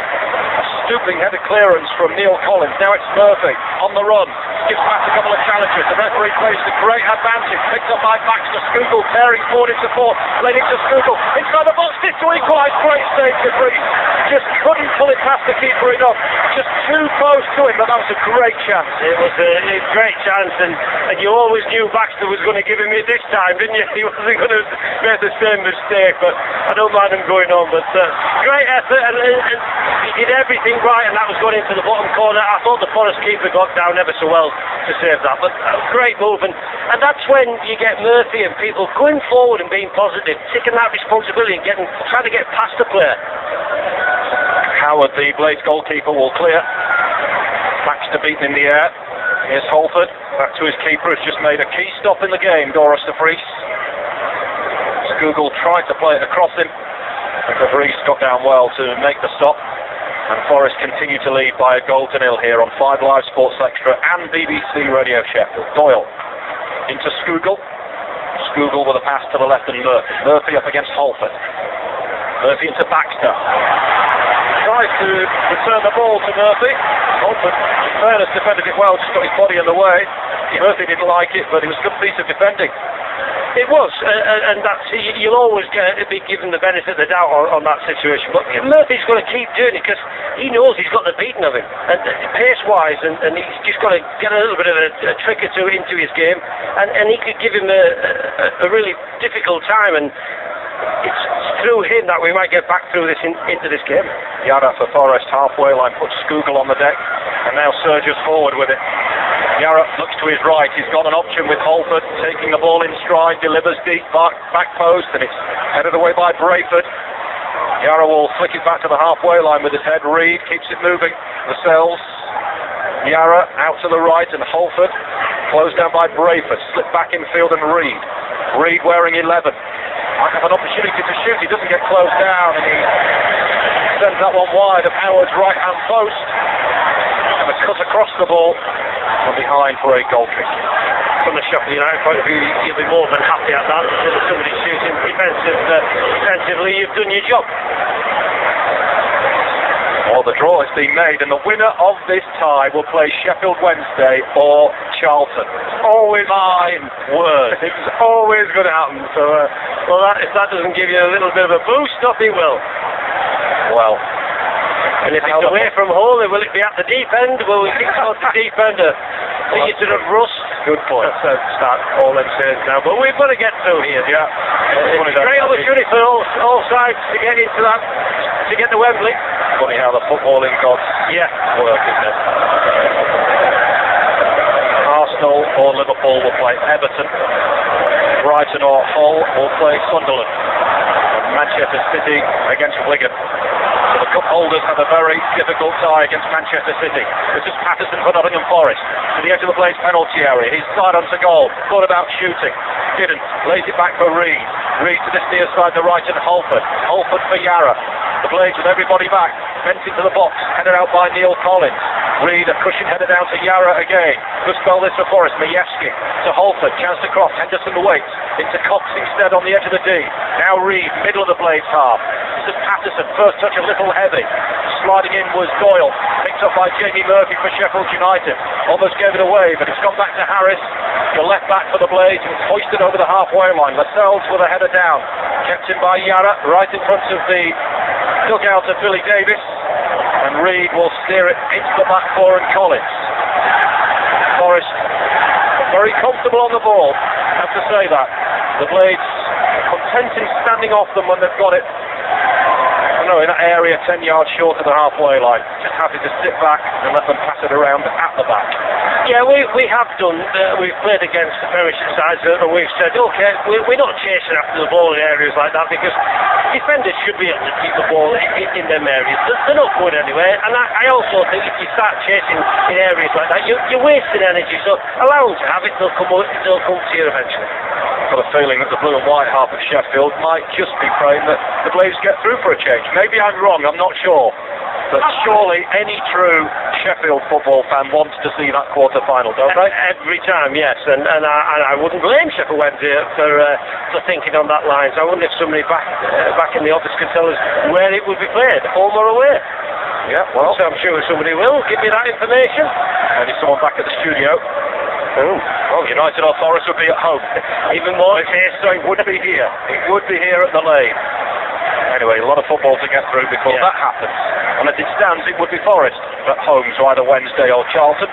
stooping header clearance from Neil Collins. Now it's Murphy on the run. Gives back a couple of challengers. The referee plays a great advantage. Picked up by Baxter. Scoogle tearing forward into support. Led into Scoogle. Inside the box. This to equalise. Great save to Reid. Just couldn't pull it past the keeper enough. Just too close to him, but that was a great chance. It was a great chance, and you always knew Baxter was going to give him it this time, didn't you? He wasn't going to make the same mistake, but I don't mind him going on. But great effort, and he did everything right, and that was going into the bottom corner. I thought the Forest keeper got down ever so well to save that, but great move, and that's when you get Murphy and people going forward and being positive, taking that responsibility and trying to get past the player. Howard, the Blades goalkeeper, will clear. Baxter beaten in the air. Here's Holford, back to his keeper, who's just made a key stop in the game, Doris de Vries. Scoogle tried to play it across him. The Breeze got down well to make the stop, and Forest continue to lead by a goal to nil here on 5 Live Sports Extra and BBC Radio Sheffield. Doyle into Skugel. Skugel with a pass to the left and Murphy. Murphy up against Holford. Murphy into Baxter. Tries to return the ball to Murphy. Holford, in fairness, defended it well, just got his body in the way. Murphy didn't like it, but it was a good piece of defending. It was, and that's, you'll always be given the benefit of the doubt on that situation. But Murphy's going to keep doing it because he knows he's got the beating of him, and pace-wise, and he's just got to get a little bit of a trick or two into his game, and he could give him a really difficult time, and it's through him that we might get back through this into this game. Yara for Forest, halfway line, puts Skugel on the deck, and now surges forward with it. Yara looks to his right, he's got an option with Holford, taking the ball in stride, delivers deep, back post, and it's headed away by Brayford. Yara will flick it back to the halfway line with his head. Reed keeps it moving. Lascelles, Yara out to the right, and Holford closed down by Brayford. Slip back in field and Reed. Reed wearing 11. Might have an opportunity to shoot. He doesn't get closed down, and he sends that one wide of Howard's right-hand post. And a cut across the ball from behind for a goal kick. From the Sheffield United point of view, you'll be more than happy at that. Instead of somebody shooting defensively, you've done your job. Well, the draw has been made, and the winner of this tie will play Sheffield Wednesday or Charlton. Always my word. It's always going to happen. So, if that doesn't give you a little bit of a boost, nothing will. Well, and if it's away from home, will it be at the deep end? Will we kick towards the deep end? Think it's at rust? Good point. Start all them saying now, but we've got to get through here. Yeah. It's a great opportunity for all sides to get into that, to get to Wembley. Funny how the footballing gods work, isn't it? Arsenal or Liverpool will play Everton. Brighton or Hull will play Sunderland. And Manchester City against Wigan. So the cup holders have a very difficult tie against Manchester City. This is Patterson for Nottingham Forest. To the edge of the Blade's penalty area. He's side onto goal. Thought about shooting. Didn't. Lays it back for Reed. Reed to this near side, the right, and Holford. Holford for Yara. The Blades with everybody back. Bent into the box. Headed out by Neil Collins. Reed, a cushion header down to Yara again. Good spell this for Forest. Majewski to Holford. Chance to cross. Henderson waits. Into Cox instead on the edge of the D. Now Reed, middle of the Blades half. This is Patterson. First touch a little heavy. Sliding in was Doyle. Picked up by Jamie Murphy for Sheffield United. Almost gave it away, but it's gone back to Harris. The left back for the Blades. It's hoisted over the halfway line. Lascelles with a header down. Kept in by Yara. Right in front of the dugout of Billy Davis. And Reed will steer it into the back four and Collins. Forest very comfortable on the ball. I have to say that. The Blades content in standing off them when they've got it. In that area 10 yards short of the halfway line. Just happy to sit back and let them pass it around at the back. Yeah, we have done. We've played against the Premiership sides and we've said, okay, we're not chasing after the ball in areas like that because defenders should be able to keep the ball in them areas. They're not going anywhere. And I also think if you start chasing in areas like that, you're wasting energy. So allow them to have it. They'll come to you eventually. I've got a feeling that the blue and white half of Sheffield might just be praying that the Blades get through for a change. Maybe I'm wrong, I'm not sure. But surely any true Sheffield football fan wants to see that quarter-final, don't they? Every time, yes. And I wouldn't blame Sheffield Wednesday for thinking on that line. So I wonder if somebody back in the office could tell us where it would be played, home or away. Yeah, well, so I'm sure somebody will give me that information. Maybe someone back at the studio. Well, United or Forest would be at home. Even more here, so it would be here. It would be here at the Lane. Anyway, a lot of football to get through before that happens. And as it stands, it would be Forest at home to either Wednesday or Charlton.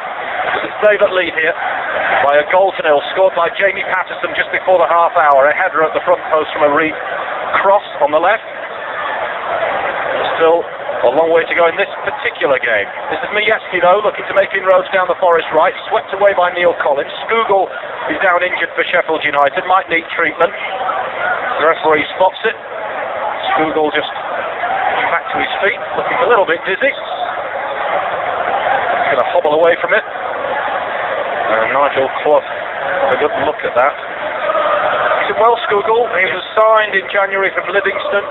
It's David lead here by a goal to nil, scored by Jamie Patterson just before the half hour. A header at the front post from a Reed cross on the left. Still a long way to go in this particular game. This is Majewski though, looking to make inroads down the Forest right, swept away by Neil Collins. Skugel is down injured for Sheffield United, might need treatment. The referee spots it. Skugel just back to his feet, looking a little bit dizzy. He's going to hobble away from it. And Nigel Clough had a good look at that. He said, well, Skugel, he was signed in January from Livingston.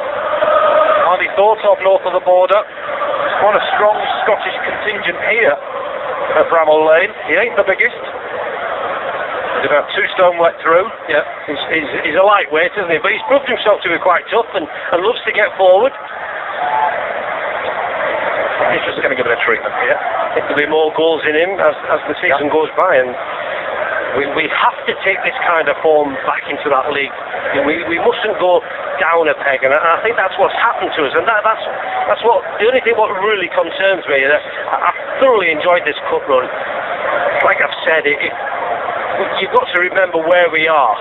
thought of north of the border. There's quite a strong Scottish contingent here at Bramall Lane. He ain't the biggest. He's about 2 stone wet through. Yeah, he's a lightweight, isn't he? But he's proved himself to be quite tough and loves to get forward. He's just going to give it a treatment here. There'll be more goals in him as the season goes by, and we have to take this kind of form back into that league. We mustn't go down a peg, and I think that's what's happened to us, and that's what the only thing what really concerns me. I've thoroughly enjoyed this cup run. Like I've said, you've got to remember where we are,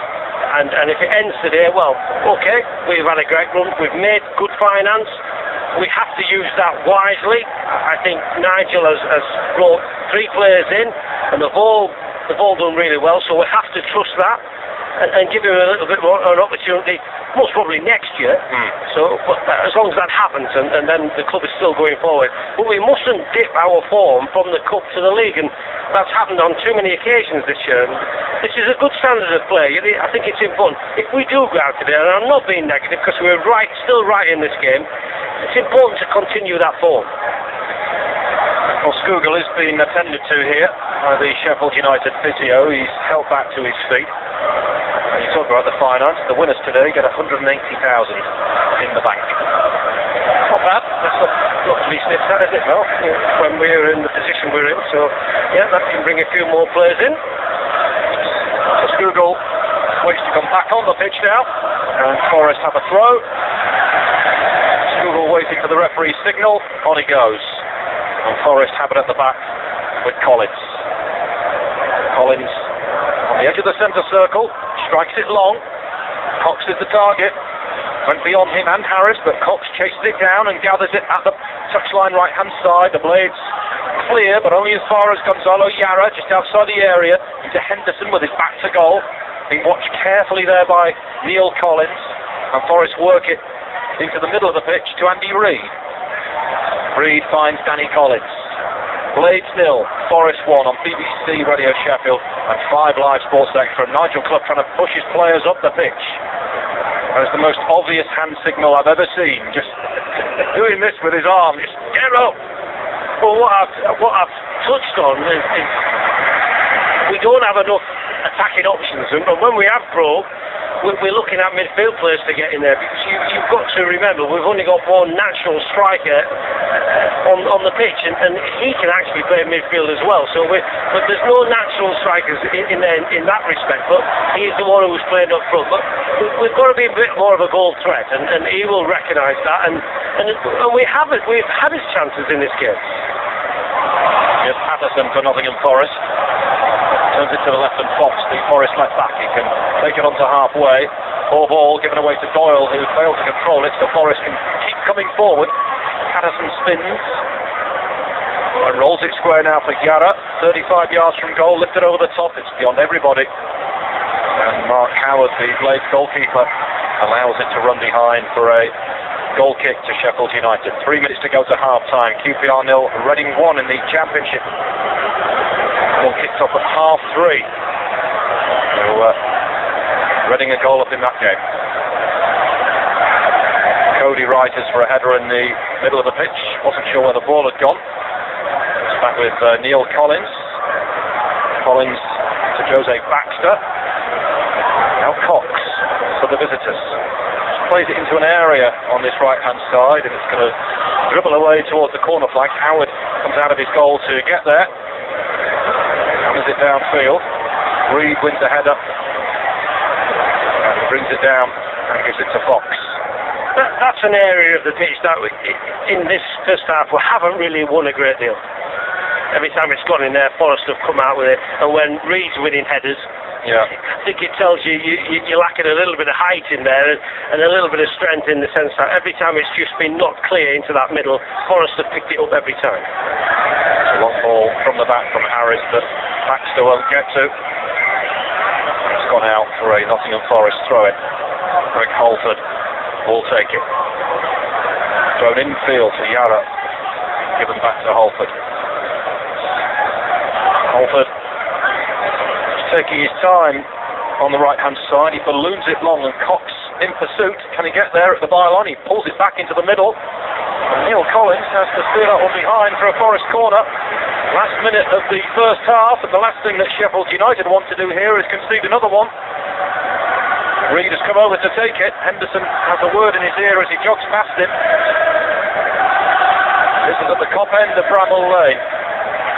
and if it ends today, well, okay, we've had a great run, we've made good finance, we have to use that wisely. I think Nigel has brought 3 players in, and they've all done really well, so we have to trust that and give him a little bit more an opportunity, most probably next year. So, but as long as that happens, and then the club is still going forward. But we mustn't dip our form from the cup to the league, and that's happened on too many occasions this year. And this is a good standard of play. I think it's important. If we do go out today, and I'm not being negative because we're still right in this game, it's important to continue that form. Well, Scougal is being attended to here by the Sheffield United physio. He's held back to his feet. And you talk about the finance. The winners today get 180,000 in the bank. Not bad. That's not to be sniffed at, is it, Mel? When we're in the position we're in, so yeah, that can bring a few more players in. So Scougal waits to come back on the pitch now, and Forest have a throw. Scougal waiting for the referee's signal. On he goes. And Forest have it at the back with Collins. Collins on the edge of the centre circle, strikes it long. Cox is the target. Went beyond him and Harris, but Cox chases it down and gathers it at the touchline right-hand side. The blade's clear, but only as far as Gonzalo Yara, just outside the area, into Henderson with his back to goal. Being watched carefully there by Neil Collins, and Forest work it into the middle of the pitch to Andy Reid. Reid finds Danny Collins. Blades 0, Forest 1 on BBC Radio Sheffield and 5 Live Sports Extra. Nigel Clough trying to push his players up the pitch. That is the most obvious hand signal I've ever seen. Just doing this with his arm. Just get up. Well, what I've touched on is we don't have enough attacking options, and when we have broke, we're looking at midfield players to get in there, because you've got to remember we've only got one natural striker on the pitch, and he can actually play midfield as well. But there's no natural strikers in there in that respect. But he's the one who's playing up front. But we've got to be a bit more of a goal threat, and he will recognise that. And we have it. We've had his chances in this game. Here's Patterson for Nottingham Forest. Turns it to the left and Fox, the Forest left back. He can take it onto halfway. Poor ball given away to Doyle, who failed to control it, so Forest can keep coming forward. Patterson spins and rolls it square now for Yara. 35 yards from goal, lifted over the top. It's beyond everybody. And Mark Howard, the Blades goalkeeper, allows it to run behind for a goal kick to Sheffield United. 3 minutes to go to half-time. QPR 0, Reading 1 in the Championship. Ball kicked off at 3:30. So Reading a goal up in that game. Cody Writers for a header in the middle of the pitch. Wasn't sure where the ball had gone. It's back with Neil Collins. Collins to Jose Baxter. Now Cox for the visitors. Plays it into an area on this right-hand side, and it's going to dribble away towards the corner flag. Howard comes out of his goal to get there. Hammers it downfield. Reid wins the header. Brings it down and gives it to Fox. That's an area of the pitch that in this first half we haven't really won a great deal. Every time it's gone in there, Forest have come out with it, and when Reid's winning headers, I think it tells you you're lacking a little bit of height in there and a little bit of strength, in the sense that every time it's just been knocked clear into that middle, Forest have picked it up every time. It's a long ball from the back from Harris that Baxter won't get to. It's gone out for a Nottingham Forest throw-in. Greg Holford will take it. Thrown infield to Yara. Given back to Holford. Holford taking his time on the right hand side. He balloons it long, and Cox in pursuit. Can he get there at the byline? He pulls it back into the middle. Neil Collins has to steer that one behind for a Forest corner. Last minute of the first half, and the last thing that Sheffield United want to do here is concede another one. Reid has come over to take it. Henderson has a word in his ear as he jogs past him. This is at the Cop end of Bramall Lane.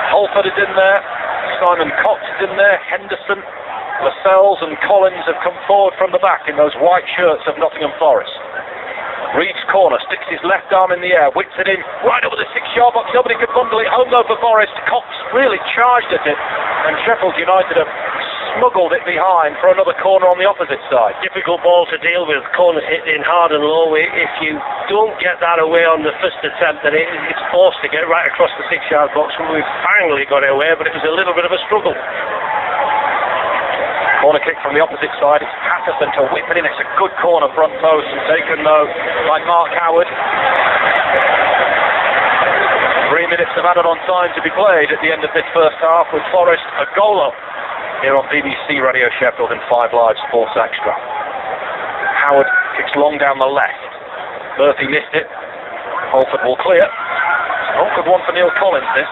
Holford is in there. Simon Cox is in there. Henderson, Lascelles and Collins have come forward from the back in those white shirts of Nottingham Forest. Reid's corner, sticks his left arm in the air, whips it in right over the 6-yard box. Nobody could bundle it home though for Forest. Cox really charged at it, and Sheffield United have smuggled it behind for another corner on the opposite side. Difficult ball to deal with, corners hit in hard and low. If you don't get that away on the first attempt, then it's forced to get right across the 6-yard box. We've finally got it away, but it was a little bit of a struggle. Corner kick from the opposite side. It's Patterson to whip it in. It's a good corner front post, and taken though by Mark Howard. 3 minutes of added on time to be played at the end of this first half, with Forest a goal up here on BBC Radio Sheffield and 5 Live Sports Extra. Howard kicks long down the left. Murphy missed it. Holford will clear. Good one for Neil Collins, this.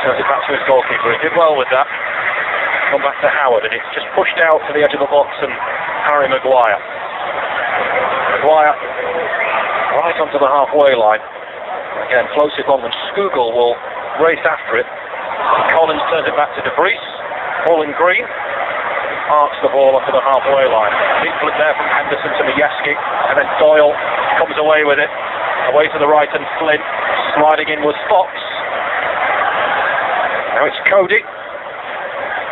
Turns it back to his goalkeeper. He did well with that. Come back to Howard, and it's just pushed out to the edge of the box, and Harry Maguire right onto the halfway line. Again, floats it long, and Skugel will race after it. Collins turns it back to De Vries. Colin Green arcs the ball onto the halfway line. Big flip there from Henderson to Majewski, and then Doyle comes away with it. Away to the right, and Flint sliding in was Fox. Now it's Cody.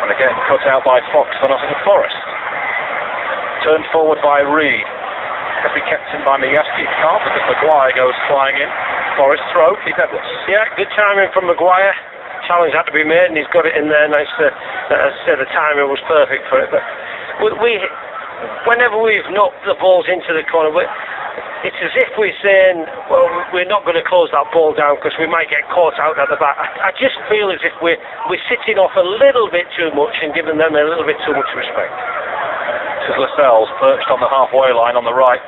And again, cut out by Fox for Nottingham Forest. Turned forward by Reid. Could be kept in by Majewski. Can't, because Maguire goes flying in. Forest throw, Keith Edwards. Yeah, good timing from Maguire. Challenge had to be made, and he's got it in there. Nice to, as I said, the timing was perfect for it. But whenever we've knocked the balls into the corner, it's as if we're saying, well, we're not going to close that ball down because we might get caught out at the back. I just feel as if we're sitting off a little bit too much and giving them a little bit too much respect. This is Lascelles, perched on the halfway line on the right.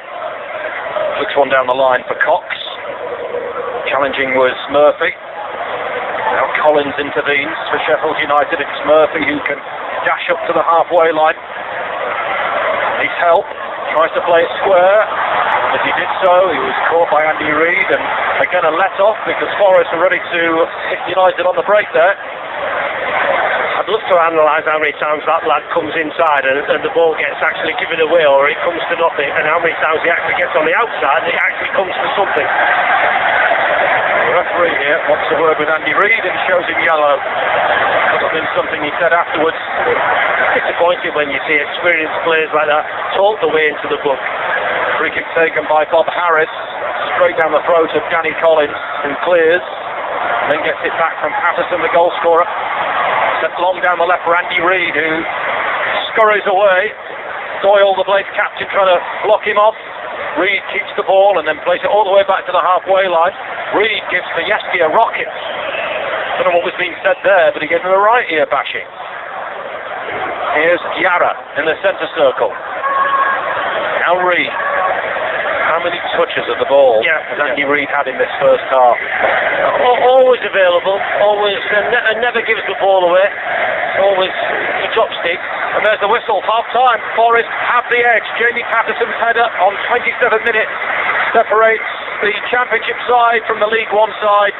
Flicks one down the line for Cox. Challenging was Murphy. Now Collins intervenes for Sheffield United. It's Murphy who can dash up to the halfway line. Needs help. Tries to play it square. As he did so, he was caught by Andy Reid, and again a let-off because Forest are ready to hit United on the break there. I'd love to analyse how many times that lad comes inside and the ball gets actually given away, or it comes to nothing, and how many times he actually gets on the outside and it actually comes to something. The referee here wants a word with Andy Reid and shows him yellow. Must have been something he said afterwards. Disappointed when you see experienced players like that talk the way into the book. Free kick taken by Bob Harris, straight down the throat of Danny Collins, who clears, and then gets it back from Patterson, the goal scorer. Sent long down the left for Andy Reid, who scurries away. Doyle, the Blades captain, trying to block him off. Reid keeps the ball and then plays it all the way back to the halfway line. Reid gives Majewski a rocket. I don't know what was being said there, but he gave him a right ear bashing. Here's Yara in the centre circle. Now Reid. How many touches of the ball has Andy Reid had in this first half? Always available, always, and never gives the ball away. Always a chopstick. And there's the whistle, half-time. Forest have the edge. Jamie Patterson's header on 27 minutes separates the Championship side from the League One side.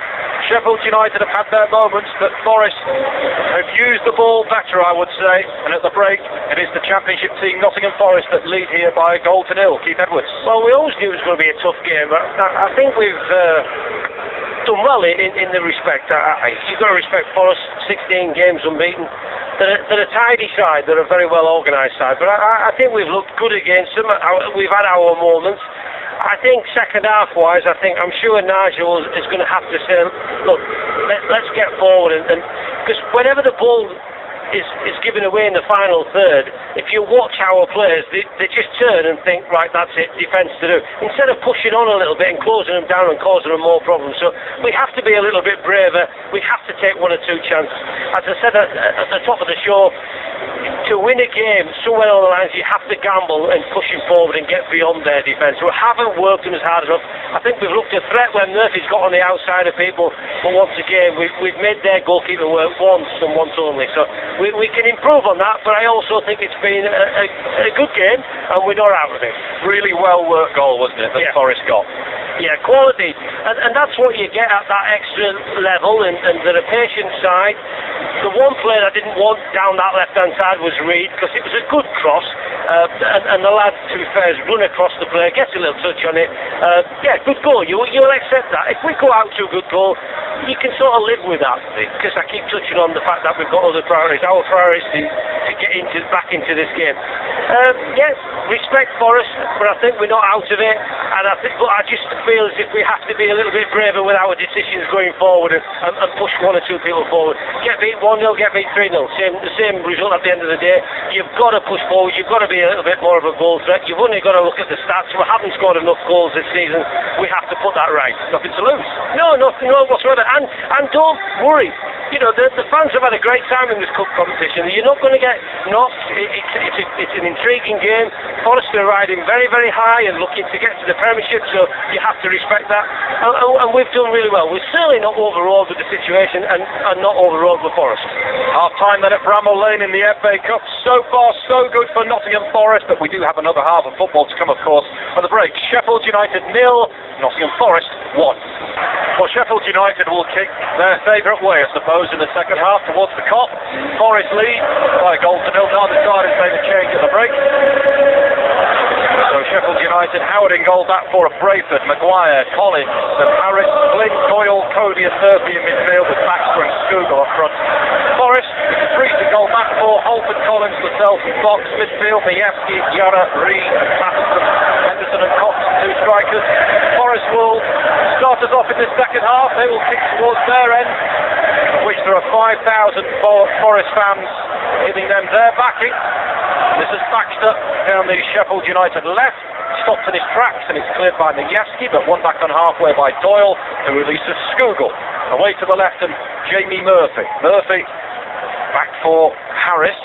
Sheffield United have had their moments, but Forest have used the ball better, I would say. And at the break, it is the Championship team, Nottingham Forest, that lead here by a goal to nil. Keith Edwards. Well, we always knew it was going to be a tough game, but I think we've done well in the respect. You've got to respect Forest, 16 games unbeaten. They're a tidy side, they're a very well organised side, but I think we've looked good against them. We've had our moments. I think second half wise, I'm sure Nigel is going to have to say, look, let's get forward, and because whenever the ball is given away in the final third, if you watch our players, they just turn and think, right, that's it, defence to do. Instead of pushing on a little bit and closing them down and causing them more problems. So we have to be a little bit braver. We have to take 1 or 2 chances. As I said at the top of the show, to win a game somewhere on the lines, you have to gamble and push him forward and get beyond their defence. We haven't worked them as hard enough. I think we've looked at threat when Murphy's got on the outside of people, but once again we've made their goalkeeper work once and once only. So we can improve on that, but I also think it's been a good game and we're not out of it. Really well worked goal, wasn't it, that Forest got? Yeah, quality, and that's what you get at that extra level, and the patient side. The one player I didn't want down that left-hand side was Reid, because it was a good cross, and the lad, to be fair, has run across the player, gets a little touch on it. Yeah, good goal, you'll accept that. If we go out to a good goal, you can sort of live with that, because I keep touching on the fact that we've got other priorities. Our priorities to get back into this game. Yes, respect for us, but I think we're not out of it, and I just feel as if we have to be a little bit braver with our decisions going forward and push 1 or 2 people forward. Get beat 1-0, get beat 3-0. The same result at the end of the day. You've got to push forward. You've got to be a little bit more of a goal threat. You've only got to look at the stats. We haven't scored enough goals this season. We have to put that right. Nothing to lose. No, nothing whatsoever. And don't worry. You know, the fans have had a great time in this cup competition. You're not going to get knocked. It's an intriguing game. Forest are riding very, very high and looking to get to the Premiership, so you have to respect that. And we've done really well. We're certainly not overawed with the situation and not overawed with Forest. Half time then at Bramall Lane in the FA Cup. So far, so good for Nottingham Forest, but we do have another half of football to come, of course, for the break. Sheffield United 0, Nottingham Forest 1. Well, Sheffield United will kick their favourite way, I suppose, in the second half towards the Kop. Forest lead by a goal to 0. Neither side has made a change at the break. So Sheffield United, Howard in goal, back for Brayford, Maguire, Collins, and Harris, Flynn, Doyle, Cody and Murphy in midfield with Baxter and Scoogle up front. Forest, Priest in goal, back for Holford, Collins, Lascelles and Fox, midfield, Majewski, Yara, Reid, Patterson, Henderson and Cox, 2 strikers. Forest will start us off in the second half. They will kick towards their end, of which there are 5,000 Forest fans giving them their backing. This is Baxter down the Sheffield United left, stopped in his tracks and it's cleared by Majewski, but won back on halfway by Doyle, who releases Scoogle. Away to the left and Jamie Murphy. Murphy back for Harris.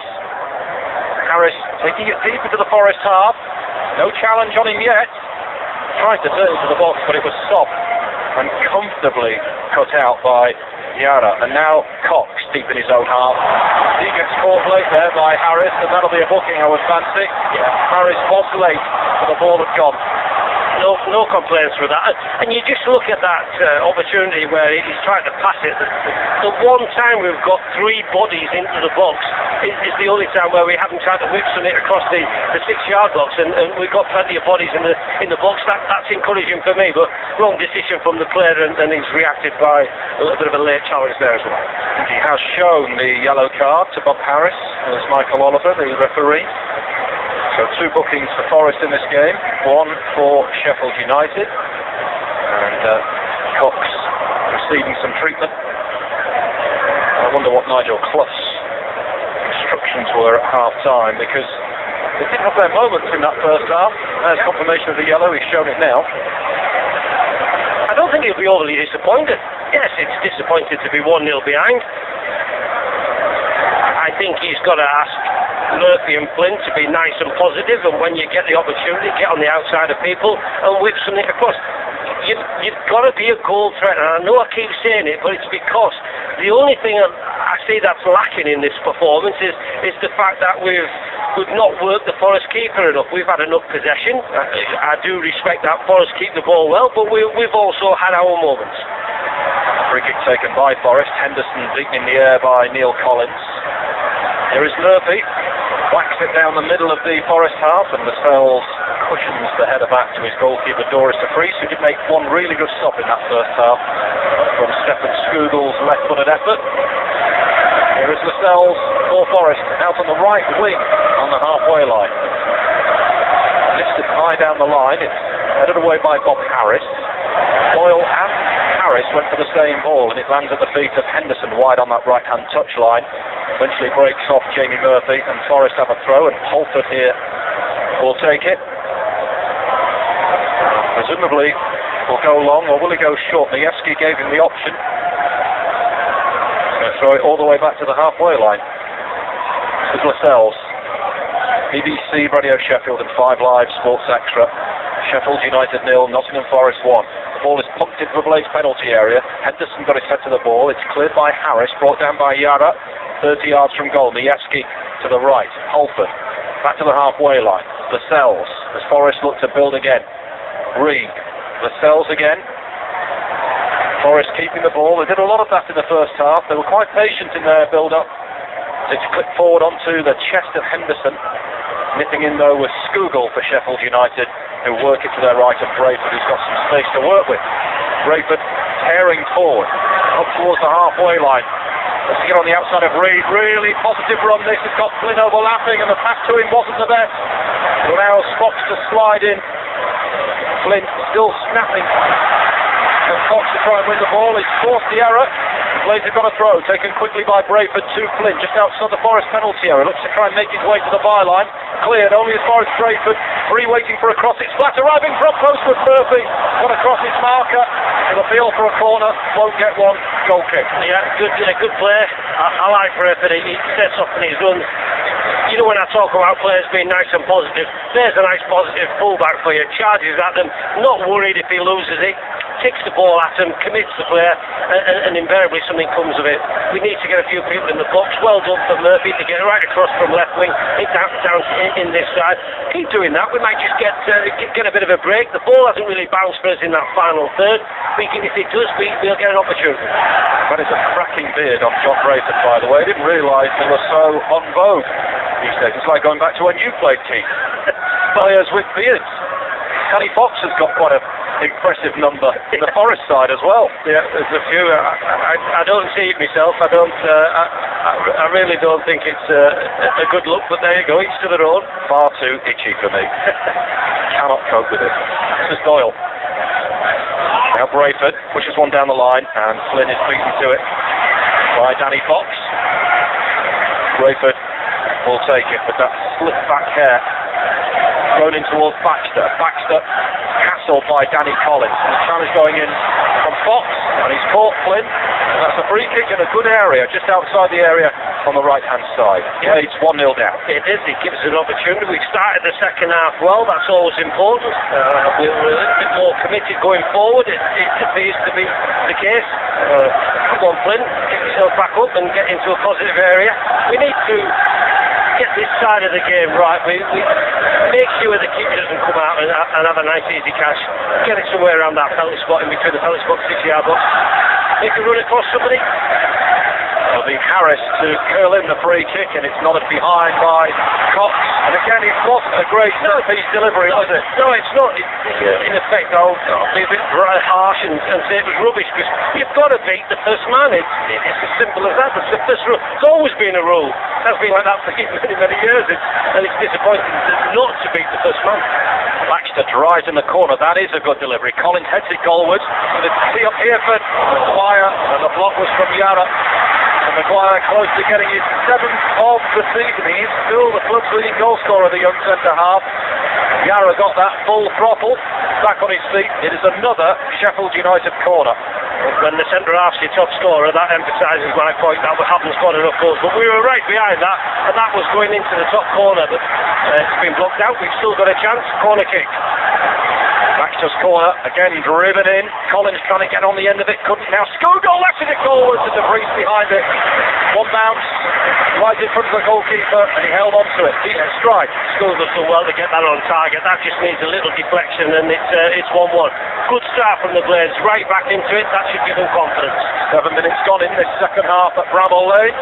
Harris taking it deep into the Forest half. No challenge on him yet. Tried to turn into the box, but it was soft and comfortably cut out by Yara. And now Cox deep in his own half. He gets caught late there by Harris, and that'll be a booking, I would fancy. Harris was late, but the ball had gone. No complaints with that. And you just look at that opportunity where he's trying to pass it. The one time we've got 3 bodies into the box is the only time where we haven't tried to whip it across the 6-yard box, and we've got plenty of bodies in the box. That's encouraging for me, but wrong decision from the player, and he's reacted by a little bit of a late challenge there as well. He has shown the yellow card to Bob Harris, as Michael Oliver, the referee. So 2 bookings for Forest in this game, 1 for Sheffield United, and Cox receiving some treatment. I wonder what Nigel Clough's instructions were at half-time, because they did have their moments in that first half. There's confirmation of the yellow, he's shown it now. I don't think he'll be overly disappointed. Yes, it's disappointed to be 1-0 behind. I think he's got to ask Murphy and Flynn to be nice and positive, and when you get the opportunity, get on the outside of people and whip something across. You've got to be a goal threat, and I know I keep saying it, but it's because the only thing I see that's lacking in this performance is the fact that we've not worked the Forest keeper enough. We've had enough possession. I do respect that Forest keep the ball well, but we've also had our moments. Free kick taken by Forest. Henderson deep in the air by Neil Collins. Here is Murphy. Whacks it down the middle of the Forest half, and Lascelles cushions the header back to his goalkeeper Doris de Vries, who did make 1 really good stop in that first half from Stefan Scoogle's left-footed effort. Here is Lascelles for Forest, out on the right wing on the halfway line. Lifted high down the line, it's headed away by Bob Harris. Doyle and Harris went for the same ball, and it lands at the feet of Henderson wide on that right-hand touchline. Eventually breaks off Jamie Murphy, and Forest have a throw, and Holford here will take it. Presumably will go long, or will he go short? Majewski gave him the option. Going to throw it all the way back to the halfway line. This is Lascelles. BBC Radio Sheffield and 5 Live Sports Extra. Sheffield United 0, Nottingham Forest 1. The ball is pumped into the Blades penalty area. Henderson got his head to the ball. It's cleared by Harris, brought down by Yara. 30 yards from goal. Majewski to the right. Holford back to the halfway line. Lascelles as Forest look to build again. Reed. Lascelles again. Forest keeping the ball. They did a lot of that in the first half. They were quite patient in their build-up. It's clipped forward onto the chest of Henderson. Nipping in though with Skugel for Sheffield United, who work it to their right, and Brayford, who's got some space to work with. Brayford tearing forward up towards the halfway line. Let's get on the outside of Reed. Really positive run this. It's got Flynn overlapping, and the pass to him wasn't the best. It allows Fox to slide in. Flynn still snapping. And Fox to try and win the ball. He's forced the error. Blades have got a throw, taken quickly by Brayford to Flynn, just outside the Forest penalty area. Looks to try and make his way to the byline. Cleared only as far as Brayford. Free waiting for a cross. It's flat arriving from post with Murphy. Got across its marker. With a feel for a corner. Won't get one. Goal kick. Yeah, good play. I like Brayford. He sets off and he runs. You know, when I talk about players being nice and positive, there's a nice positive fullback for you. Charges at them, not worried if he loses it. Kicks the ball at him, commits the player, and invariably something comes of it. We need to get a few people in the box. Well done for Murphy to get right across from left wing, hit down in this side. Keep doing that. We might just get a bit of a break. The ball hasn't really bounced for us in that final third. If it does, we'll get an opportunity. That is a cracking beard on John Brayford, by the way. I didn't realise they were so en vogue these days. It's like going back to when you played, Keith. Players with beards. Danny Fox has got quite an impressive number in the Forest side as well. Yeah, there's a few. I don't see it myself. I really don't think it's a good look, but there you go, each to their own. Far too itchy for me. Cannot cope with it. This is Doyle. Now Brayford pushes one down the line, and Flynn is beaten to it by Danny Fox. Brayford will take it, but that slick back hair thrown in towards Baxter. Baxter hassled by Danny Collins. And the challenge going in from Fox, and he's caught Flynn. And that's a free kick in a good area, just outside the area on the right-hand side. Yeah, it's 1-0 down. It is. It gives us an opportunity. We started the second half well. That's always important. We're a little bit more committed going forward. It appears to be the case. Come on, Flynn. Get yourself back up and get into a positive area. We need to get this side of the game right. We make sure the keeper doesn't come out and have a nice easy catch. Get it somewhere around that penalty spot, in between the penalty spot 6-yard box. Make a run across somebody. It'll be Harris to curl in the free kick, and it's nodded behind by Cox. And again, it wasn't a great set-piece delivery, was it? No, it's not. In effect, I'll be a bit harsh and say it was rubbish, because you've got to beat the first man. It's as simple as that. It's the first rule. It's always been a rule. It has been like that for many, many years. And it's disappointing not to beat the first man. Baxter drives in the corner. That is a good delivery. Collins heads it goalwards. And it's up here for Maguire, and the block was from Yara. And Maguire close to getting his 7th of the season. He is still the club's leading goal scorer, the young centre-half. Yara got that full throttle, back on his feet. It is another Sheffield United corner. When the centre-half's your top scorer, that emphasises my point that we haven't scored enough goals. But we were right behind that, and that was going into the top corner. But it's been blocked out. We've still got a chance. Corner kick. Baxter's corner, again driven in. Collins trying to get on the end of it, couldn't. Now Skugel left it goalwards, and the breeze behind it. One bounce, right in front of the goalkeeper, and he held on to it. Deep strike. Skugel's done well to get that on target. That just needs a little deflection, and it's 1-1. Good start from the Blades, right back into it. That should give them confidence. 7 minutes gone in this second half at Bramall Lane.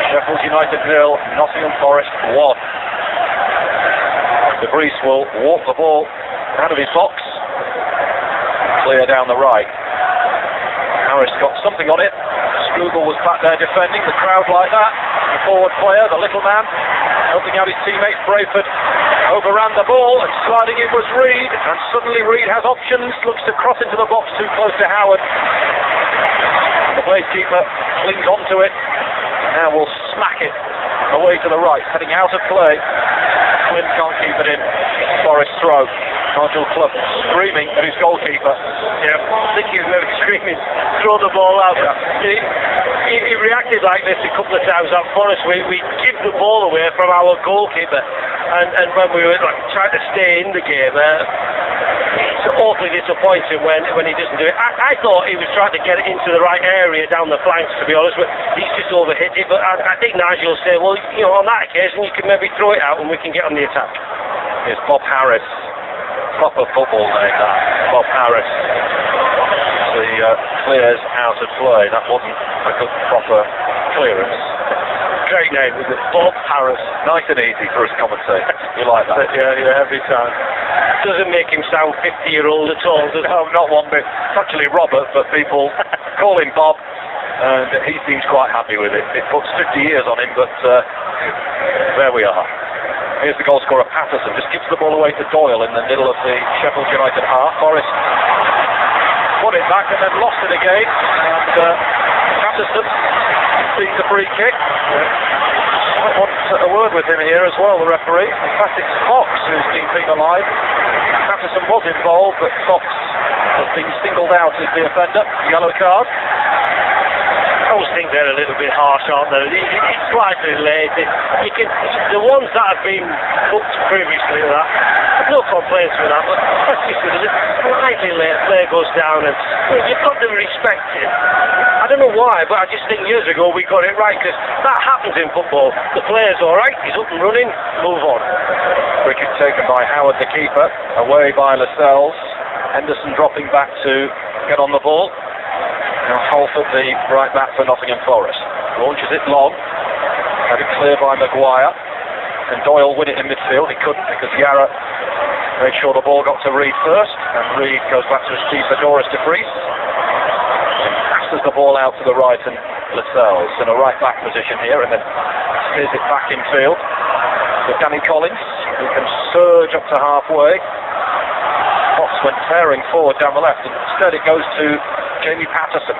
Sheffield United 0, Nottingham Forest 1. De Vries will walk the ball out of his box, clear down the right. Harris got something on it. Skugel was back there defending. The crowd like that. The forward player, the little man, helping out his teammates. Brayford overran the ball, and sliding in was Reed. And suddenly Reed has options. Looks to cross into the box too close to Howard. The Blades keeper clings onto it. now will smack it away to the right, heading out of play. Flynn can't keep it in. Forest throw. Nigel Clough screaming at his goalkeeper. Yeah, I think he was maybe screaming, throw the ball out. Yeah. He reacted like this a couple of times at Forest. We give the ball away from our goalkeeper, and when we were trying to stay in the game, it's awfully disappointing when he doesn't do it. I thought he was trying to get it into the right area down the flanks, to be honest, but he's just overhit it. But I think Nigel will say, well, on that occasion you can maybe throw it out and we can get on the attack. Here's Bob Harris. Proper football name, that. Bob Harris. The clears out of play. That wasn't a good proper clearance. Great name, isn't it? Bob Harris. Nice and easy for us commentators. You like that? Yeah, every time. Doesn't make him sound 50-year-old at all, does it? No, not one bit. It's actually Robert, but people call him Bob, and he seems quite happy with it. It puts 50 years on him, but there we are. Here's the goal scorer, Patterson, just gives the ball away to Doyle in the middle of the Sheffield United half. Forrest put it back and then lost it again, and Patterson sees the free kick. I want a word with him here as well, the referee. In fact, it's Fox who's been penalised. Patterson was involved, but Fox has been singled out as the offender. Yellow card. I always think they're a little bit harsh, aren't they? It's slightly late. The ones that have been booked previously, no complaints with that, but it's slightly late. Play goes down, and you've got to respect it. I don't know why, but I just think years ago we got it right, because that happens in football. The player's all right, he's up and running, move on. Free kick taken by Howard, the keeper, away by Lascelles. Henderson dropping back to get on the ball. Now Halford, the right back for Nottingham Forest, launches it long, had it cleared by Maguire, and Doyle win it in midfield. He couldn't because Yarra made sure the ball got to Reed first, and Reed goes back to his keeper Doris de Vries, and passes the ball out to the right, and Lascelles in a right back position here, and then steers it back in field with Danny Collins, who can surge up to halfway. Fox went tearing forward down the left, and instead it goes to Jamie Patterson.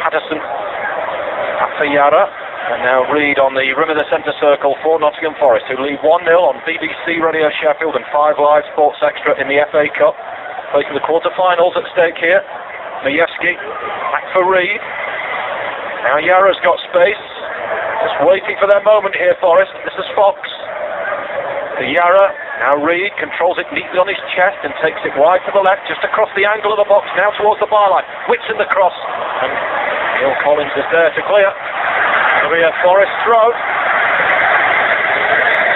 Patterson up for Yarra, and now Reed on the rim of the centre circle for Nottingham Forest, who lead 1-0 on BBC Radio Sheffield and 5 Live Sports Extra in the FA Cup. Facing the quarter-finals at stake here. Majewski back for Reed. Now Yarra's got space, just waiting for their moment here, Forest. This is Fox. To Yarra, now Reed controls it neatly on his chest and takes it wide to the left, just across the angle of the box, now towards the byline. Whips in the cross, and Neil Collins is there to clear. It'll be a Forest throw.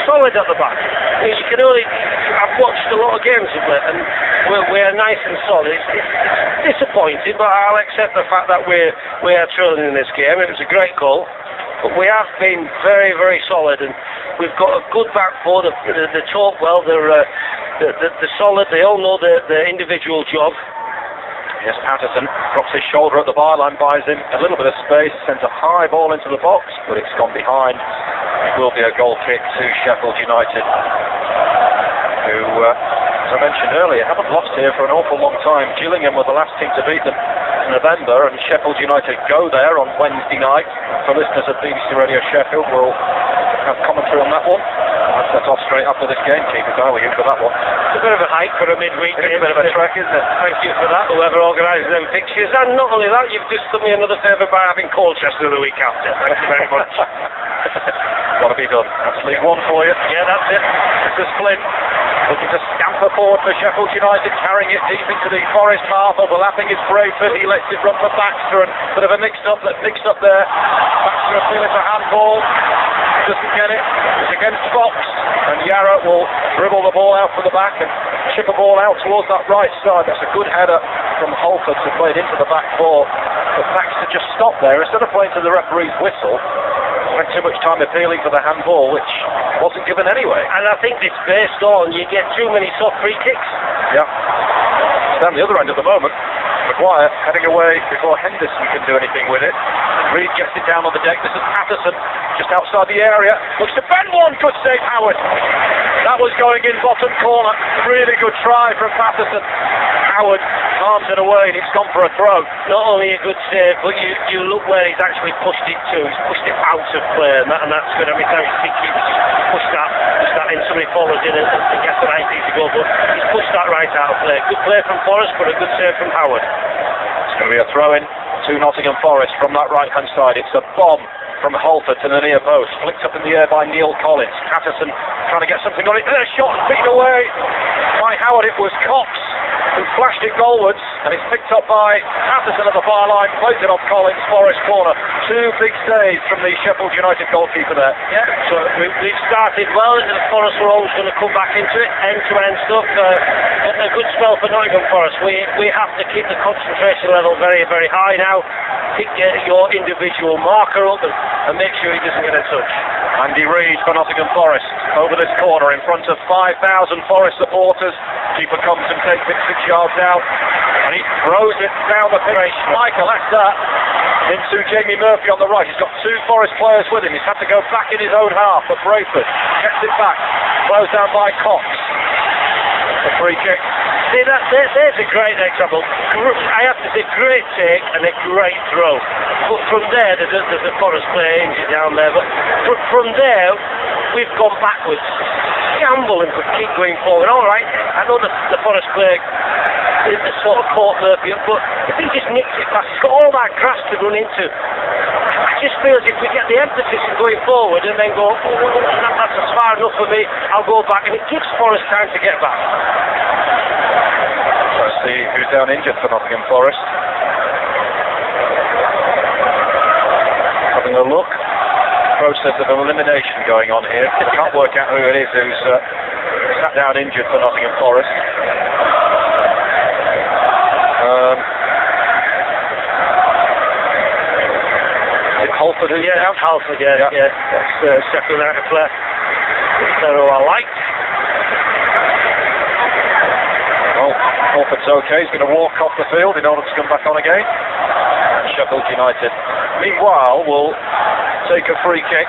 Solid at the back. You can only... I've watched a lot of games of it, and we're nice and solid. It's disappointing, but I'll accept the fact that we are trailing in this game. It was a great goal, but we have been very, very solid, and we've got a good back four. They talk well. They're solid. They all know their individual job. Yes, Patterson drops his shoulder at the byline, buys him a little bit of space, sends a high ball into the box, but it's gone behind. It will be a goal kick to Sheffield United, who, as I mentioned earlier, haven't lost here for an awful long time. Gillingham were the last team to beat them in November, and Sheffield United go there on Wednesday night. For listeners at BBC Radio Sheffield, we'll have commentary on that one. I'll set off straight after this game, keepers, are we, for that one? It's a bit of a hike for a midweek game. It's a bit of a trek, isn't it? Thank you for that, whoever organises them fixtures. And not only that, you've just done me another favour by having Colchester the week after. Thank you very much. What have you done? That's League One for you. Yeah, that's it. This is Flynn looking to scamper forward for Sheffield United, carrying it deep into the Forest half, overlapping his Brayford. He lets it run for Baxter, and a bit of a mixed up there. Baxter appealing for handball. Doesn't get it. It's against Fox, and Yarra will dribble the ball out from the back and chip a ball out towards that right side. That's a good header from Halford to play it into the back four. But Baxter just stopped there instead of playing to the referee's whistle. Spent too much time appealing for the handball, which wasn't given anyway. And I think it's based on you get too many soft free kicks. Yeah. Down the other end at the moment. Maguire heading away before Henderson can do anything with it. Reed gets it down on the deck. This is Patterson just outside the area. Looks to bend one. Good save, Howard. That was going in bottom corner. Really good try from Patterson. Howard palms it away and it's gone for a throw. Not only a good save, but you look where he's actually pushed it to. He's pushed it out of play, and that's good. Every time you think he pushed that in, somebody follows in and gets a nice easy goal, but he's pushed that right out of play. Good play from Forrest, but a good save from Howard. It's going to be a throw-in to Nottingham Forest from that right-hand side. It's a bomb from Halford to the near post, flicked up in the air by Neil Collins. Patterson trying to get something on it, and a shot beaten away by Howard. It was Cox who flashed it goalwards, and it's picked up by Patterson at the far line, played it off Collins, Forest corner. Two big saves from the Sheffield United goalkeeper there. Yeah, so we've started well, and the Forest were always going to come back into it, end-to-end stuff. A good spell for Nottingham Forest. We have to keep the concentration level very, very high now. Pick your individual marker up and make sure he doesn't get a touch. Andy Reid for Nottingham Forest over this corner in front of 5,000 Forest supporters. Keeper comes and takes it 6 yards out, and he throws it down the pitch. Michael, that's that. Into Jamie Murphy on the right. He's got 2 Forest players with him. He's had to go back in his own half, but Brayford gets it back. Closed down by Cox. A free kick. See, there's a great example. I have to say, great take and a great throw. But from there, there's a Forest player injured down there. But from there, we've gone backwards. Gamble and could keep going forward. All right, I know the Forest player is sort of caught Murphy up, but if he just nicks it past, he's got all that grass to run into. I just feel as if we get the emphasis of going forward and then go, that's far enough for me, I'll go back, and it gives Forest time to get back. Let's see who's down injured for Nottingham Forest. Having a look. Process of elimination going on here. I can't work out who it is who's sat down injured for Nottingham Forest. Is it Halford who's down? Halford, yeah. That's Sheffield United player. Player who I liked. Well, Halford's okay. He's going to walk off the field in order to come back on again. Sheffield United, meanwhile, will take a free kick.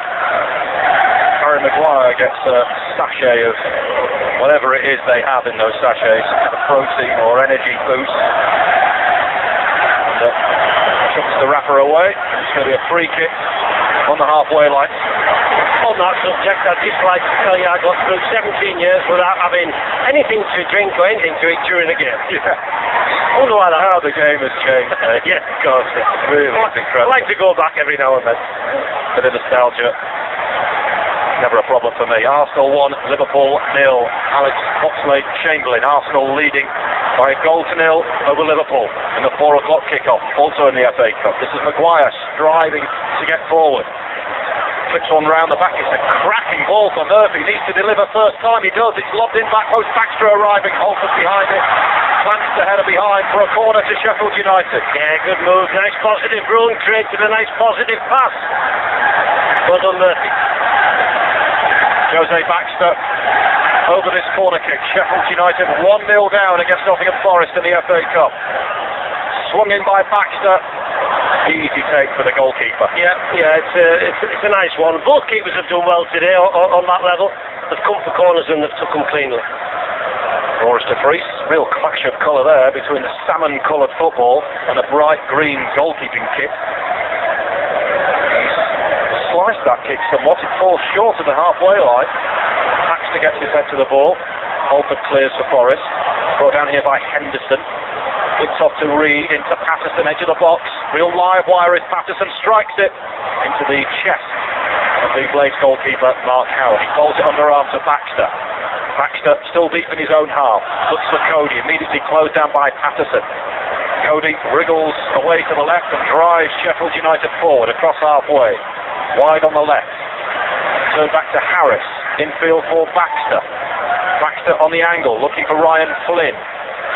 Harry Maguire gets a sachet of whatever it is they have in those sachets, a protein or energy boost. And chucks the wrapper away. It's going to be a free kick on the halfway line. On that subject, I'd just like to tell you I got through 17 years without having anything to drink or anything to eat during a game. Yeah. I wonder how the game has changed. Yeah, of course. Really, it's incredible. I like to go back every now and then. Bit of nostalgia. Never a problem for me. Arsenal 1, Liverpool 0. Alex Oxlade-Chamberlain. Arsenal leading by a goal to 0 over Liverpool in the 4 o'clock kickoff, also in the FA Cup. This is Maguire striving to get forward. Flips one round the back. It's a cracking ball for Murphy. Needs to deliver first time. He does. It's lobbed in back post. Baxter arriving. Holford behind it. Plants the header behind for a corner to Sheffield United. Yeah, good move. Nice positive run. Created a nice positive pass. Well done, Murphy. Jose Baxter over this corner kick. Sheffield United 1-0 down against Nottingham Forest in the FA Cup. Swung in by Baxter. Easy take for the goalkeeper. Yeah, it's a nice one. Both keepers have done well today on that level. They've come for corners and they've took them cleanly. Forrest de Vries, real clash of colour there between the salmon-coloured football and the bright green goalkeeping kit. He's sliced that kick somewhat. It falls short of the halfway line. Baxter gets his head to the ball. Holford clears for Forrest. Brought down here by Henderson. Flicks off to Reid, into Patterson, edge of the box. Real live wire as Patterson strikes it into the chest of the Blades goalkeeper, Mark Howard. He folds it underarm to Baxter. Baxter still deep in his own half. Looks for Cody, immediately closed down by Patterson. Cody wriggles away to the left and drives Sheffield United forward across halfway. Wide on the left. Turn back to Harris. Infield for Baxter. Baxter on the angle, looking for Ryan Flynn.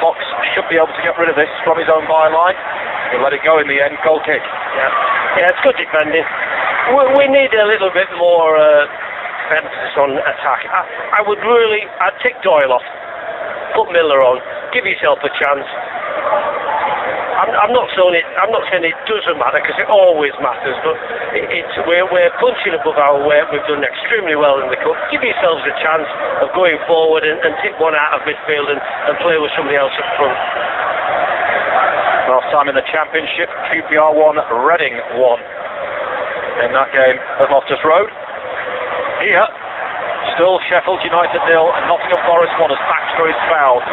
Fox should be able to get rid of this from his own byline. He'll let it go in the end. Goal kick. Yeah, it's good defending. We need a little bit more emphasis on attack. I'd take Doyle off, put Miller on, give yourself a chance. I'm not saying it doesn't matter, because it always matters, but we're punching above our weight. We've done extremely well in the cup. Give yourselves a chance of going forward and take one out of midfield and play with somebody else up front. Last time in the Championship, QPR 1, Reading 1 in that game at Loftus Road. Here, still Sheffield United 0, Nottingham Forest 1 as Baxter is fouled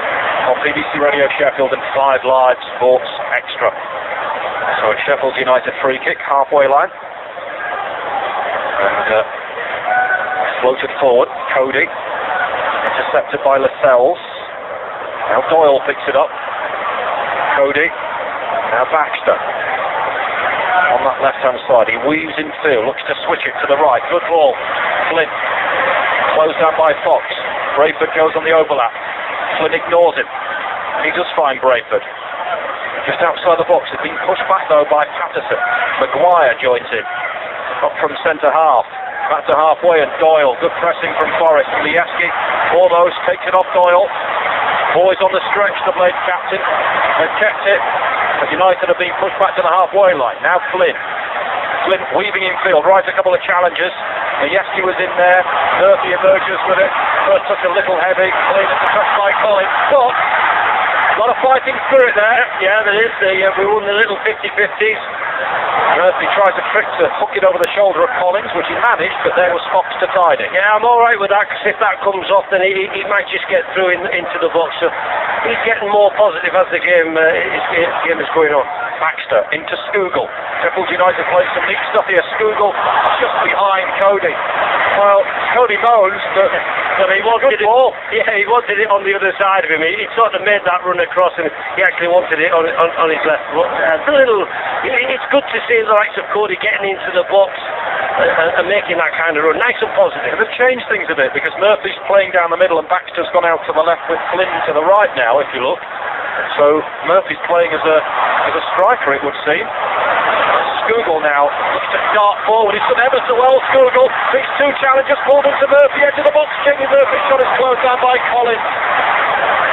on BBC Radio Sheffield and 5 Live Sports Extra. So it's Sheffield United free kick, halfway line. And floated forward, Cody, intercepted by Lascelles. Now Doyle picks it up. Cody, now Baxter. On that left-hand side, he weaves in field, looks to switch it to the right. Good ball. Flynn, closed down by Fox. Brayford goes on the overlap. Flynn ignores him. He does find Brayford. Just outside the box, it's been pushed back though by Patterson. Maguire joins in. Up from centre half. Back to halfway, and Doyle, good pressing from Forrest. Lieski almost takes it off Doyle. Boys on the stretch, the Blades captain. They've kept it. But United have been pushed back to the halfway line. Now Flynn. Flynn weaving in field, right, a couple of challenges. Lieski was in there. Murphy emerges with it. First touch a little heavy. Flynn at the touch by Collins. But a lot of fighting spirit there. Yeah, there is. We won the little 50-50s. Murphy tried to trick to hook it over the shoulder of Collins, which he managed, but there was Fox to tide it. Yeah, I'm alright with that, because if that comes off, then he might just get through into the box. So he's getting more positive as the game is going on. Baxter into Skugel. Sheffield United plays some neat stuff here. Skugel just behind Cody. Well, Cody moans that he wanted it. Ball. Yeah, he wanted it on the other side of him. He sort of made that run across, and he actually wanted it on his left. It's good to see the likes of Cody getting into the box and making that kind of run. Nice and positive. They've changed things a bit because Murphy's playing down the middle and Baxter's gone out to the left with Flynn to the right now, if you look. So Murphy's playing as a striker, it would seem. Skugel now looks to dart forward. He's done ever so well. Skugel picks 2 challenges, pulled into Murphy, edge of the box. Jamie Murphy's shot is closed down by Collins.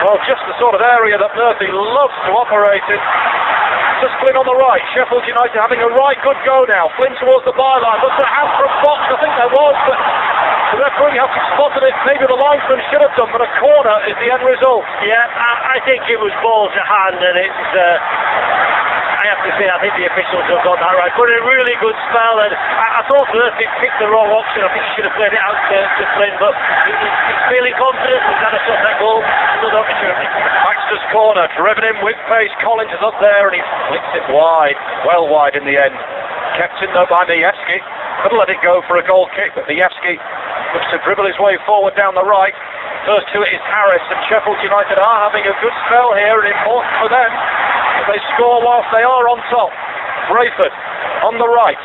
Well, just the sort of area that Murphy loves to operate in. Just Flynn on the right. Sheffield United having a right good go now. Flynn towards the byline. Looks at a hand from Fox. I think there was, but the referee hasn't spotted it. Maybe the linesman should have done, but a corner is the end result. Yeah, I think it was ball to hand, and it's... I have to say, I think the officials have got that right. But a really good spell, and I thought Murphy picked the wrong option. I think he should have played it out to Flynn, but he's feeling confident. He's had a shot at goal. Another opportunity. Baxter's corner, driven in with pace. Collins is up there, and he flicks it wide. Well wide in the end. Kept in though by Lieski. Could let it go for a goal kick, but Lieski looks to dribble his way forward down the right. First to it is Harris, and Sheffield United are having a good spell here, and important for them. They score whilst they are on top. Brayford on the right.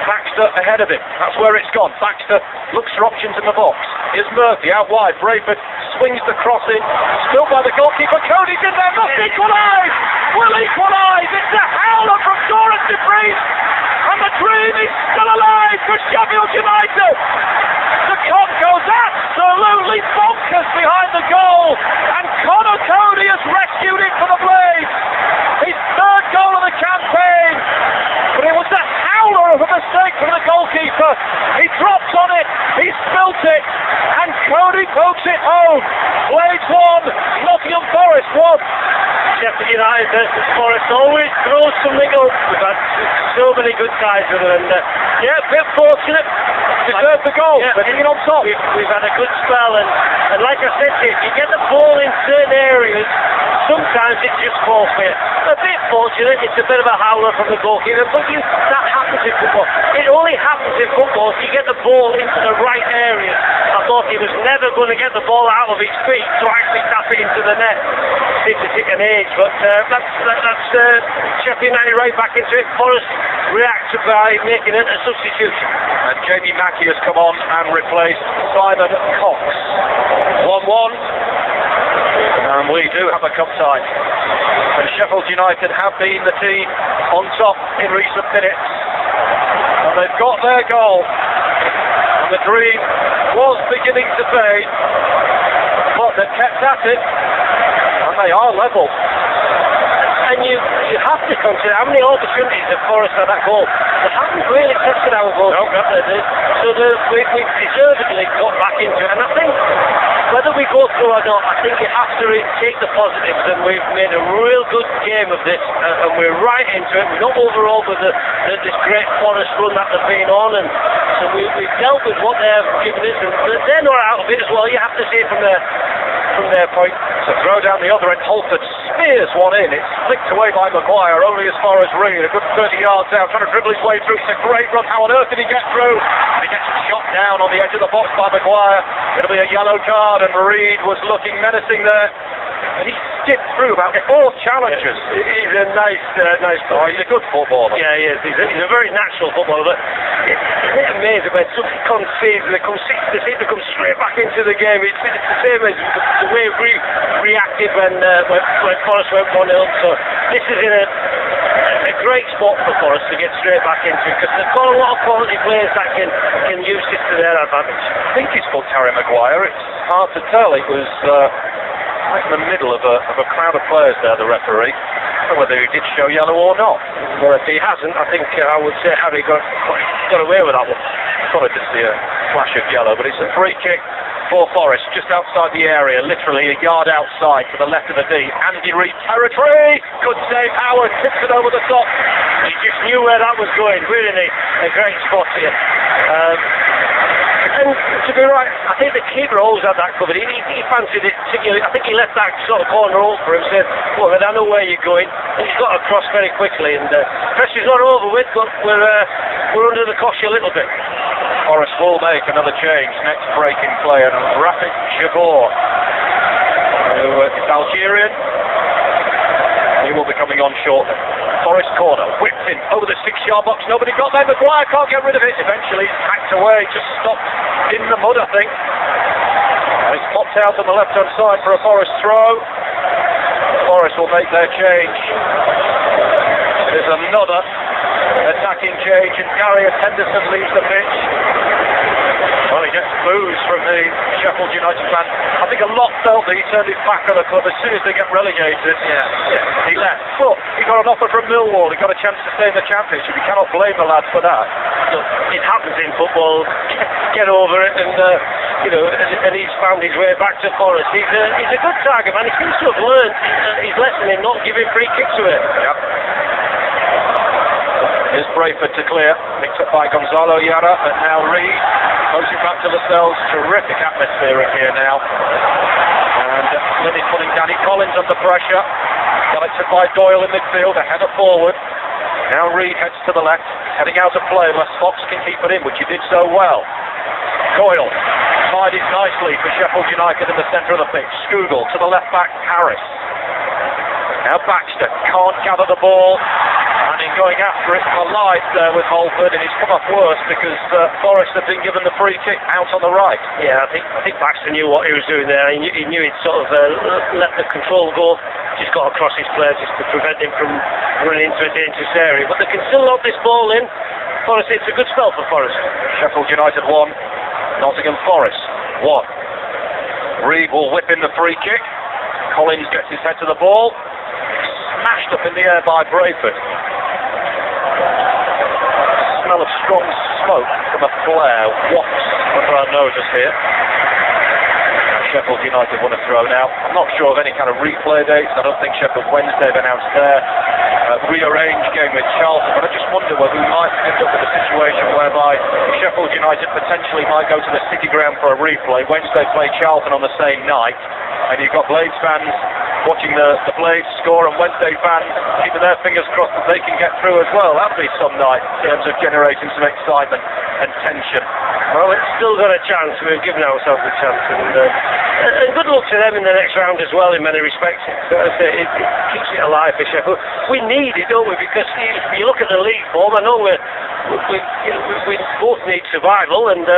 Baxter ahead of him. That's where it's gone. Baxter looks for options in the box. Here's Murphy out wide. Brayford swings the cross in. Still by the goalkeeper. Cody's in there. Must equalise. Will equalise. It's a howler from Doran de Vries. And the dream is still alive for Sheffield United. The Cop goes absolutely bonkers behind the goal. And Connor Cody has rescued it for the Blades. His 3rd goal of the campaign. But it was a howler of a mistake from the goalkeeper. He drops on it. He spilt it. And Cody pokes it home. Blades 1. Nottingham Forest 1. Sheffield United versus Forest always throws something up. We've had so many good sides with them, and yeah, a bit fortunate. Deserved the goal, yeah, but on top. We've had a good spell, and like I said to you, if you get the ball in certain areas, sometimes it just falls for you. A bit fortunate, it's a bit of a howler from the goalkeeper, but that happens in football. It only happens in football if you get the ball into the right areas. I thought he was never going to get the ball out of his feet to actually tap it into the net. Seems to take an age, but that's Sheffield United right back into it. Forrest reacts by making it a substitution. And Jamie Mackey has come on and replaced Simon Cox. 1-1. And we do have a cup tie. And Sheffield United have been the team on top in recent minutes. And they've got their goal. And the dream was beginning to fade. But they've kept at it. And they are level. And you have to consider how many opportunities have Forest had that goal. They haven't really tested our goal. No. So we've deservedly got back into it. And I think whether we go through or not, I think you have to take the positives, and we've made a real good game of this, and we're right into it. We're not overall with this great Forest run that they've been on, and so we've dealt with what they've given us, and they're not out of it as well. You have to say from their point. So throw down the other end, Holford spears one in. It's flicked away by Maguire, only as far as Reed, a good 30 yards out, trying to dribble his way through. It's a great run. How on earth did he get through? And he gets shot down on the edge of the box by Maguire. It'll be a yellow card, and Reed was looking menacing there. And he skipped through about 4 challenges. He's a nice Oh, he's a good footballer. Yeah, he is. He's a very natural footballer. But isn't it amazing when somebody concedes and they seem to come straight back into the game? It's the same as the way we reacted when Forest went 1-0. So this is in a great spot for Forest to get straight back into, because they've got a lot of quality players that can use this to their advantage. I think he's called Harry Maguire. It's hard to tell. It was right in the middle of a crowd of players there, the referee. I don't know whether he did show yellow or not. Well, if he hasn't, I think I would say Harry got away with that one. I thought I did see a flash of yellow, but it's a free kick for Forest, just outside the area, literally a yard outside to the left of the D. Andy Reid territory! Good save, Howard tips it over the top. He just knew where that was going. Really a great spot here. And to be right, I think the keeper always had that covered. He fancied it particularly. I think he left that sort of corner open for him, said, look, I know where you're going. And he's got across very quickly, and pressure's not over with, but we're under the cosh a little bit. Forest will make another change. Next breaking player, Rafik Jabor, who is Algerian. He will be coming on shortly. Forest corner, whipped in over the 6-yard box. Nobody got there. Maguire can't get rid of it. Eventually it's hacked away, just stopped in the mud, I think. And it's popped out on the left-hand side for a Forest throw. Forest will make their change. There's another attacking change, and Darius Henderson leaves the pitch. Well, he gets boos from the Sheffield United fan. I think a lot felt that he turned his back on the club as soon as they get relegated. Yeah, he left. But he got an offer from Millwall. He got a chance to stay in the Championship. You cannot blame the lad for that. Look, it happens in football. Get over it, and and he's found his way back to Forest. He's a good target man. He seems to have learned his lesson in not giving free kicks away. Yep. Here's Brayford to clear, picked up by Gonzalo Yara, and now Reid closing back to themselves. Terrific atmosphere in here now. And Lynn is putting Danny Collins under pressure. Collected by Doyle in midfield, a header forward. Now Reid heads to the left, heading out of play unless Fox can keep it in, which he did so well. Doyle tied it nicely for Sheffield United in the centre of the pitch. Scoogle to the left back, Harris. Now Baxter can't gather the ball, and he's going after it for life there with Holford, and he's come off worse because Forest have been given the free kick out on the right. Yeah, I think Baxter knew what he was doing there. He knew he'd sort of let the control go, just got across his player just to prevent him from running into a dangerous area. But they can still lob this ball in. Forest, it's a good spell for Forest. Sheffield United 1, Nottingham Forest 1. Reid will whip in the free kick. Collins gets his head to the ball. Smashed up in the air by Brayford. Smell of strong smoke from a flare wafts under our noses here. Sheffield United want to throw now. I'm not sure of any kind of replay dates. I don't think Sheffield Wednesday have announced their rearranged game with Charlton, but I just wonder whether we might end up with a situation whereby Sheffield United potentially might go to the City Ground for a replay. Wednesday play Charlton on the same night, and you've got Blades fans watching the Blades score, and Wednesday fans keeping their fingers crossed that they can get through as well. That'll be some night in terms of generating some excitement and tension. Well, it's still got a chance. We've given ourselves a chance, and good luck to them in the next round as well in many respects. It keeps it alive for Sheffield. We need it, don't we? Because you look at the league form, I know we both need survival, and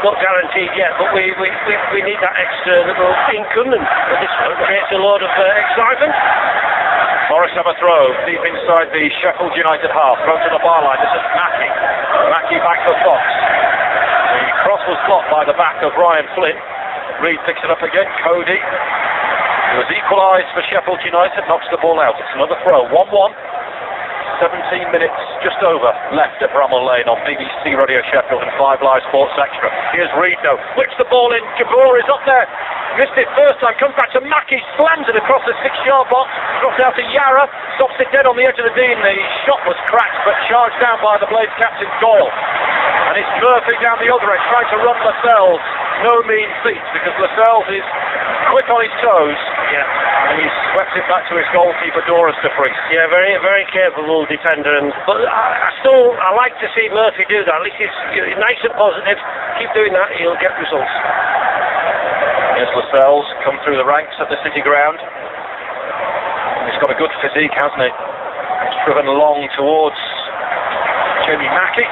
not guaranteed yet, but we need that external income, and this creates a lot of excitement. Forest have a throw deep inside the Sheffield United half, thrown to the bar line. This is Mackie back for Fox. The cross was blocked by the back of Ryan Flynn. Reid picks it up again. Cody It was equalised for Sheffield United, knocks the ball out. It's another throw, 1-1. 17 minutes just over left at Bramall Lane on BBC Radio Sheffield and 5 Live Sports Extra. Here's Reid though, whips the ball in, Jabor is up there, missed it first time, comes back to Mackie, slams it across the 6-yard box, drops out to Yara, stops it dead on the edge of the Dean. The shot was cracked but charged down by the Blades captain Doyle. And it's Murphy down the other end trying to run Lascelles. No mean feat because Lascelles is quick on his toes. And he swept it back to his goalkeeper Doris de Vries. Yeah, very, very capable defender. But I like to see Murphy do that. At least he's nice and positive. Keep doing that, he'll get results. Here's Lascelles, come through the ranks at the City Ground. He's got a good physique, hasn't he? He's driven along towards Jamie Mackie,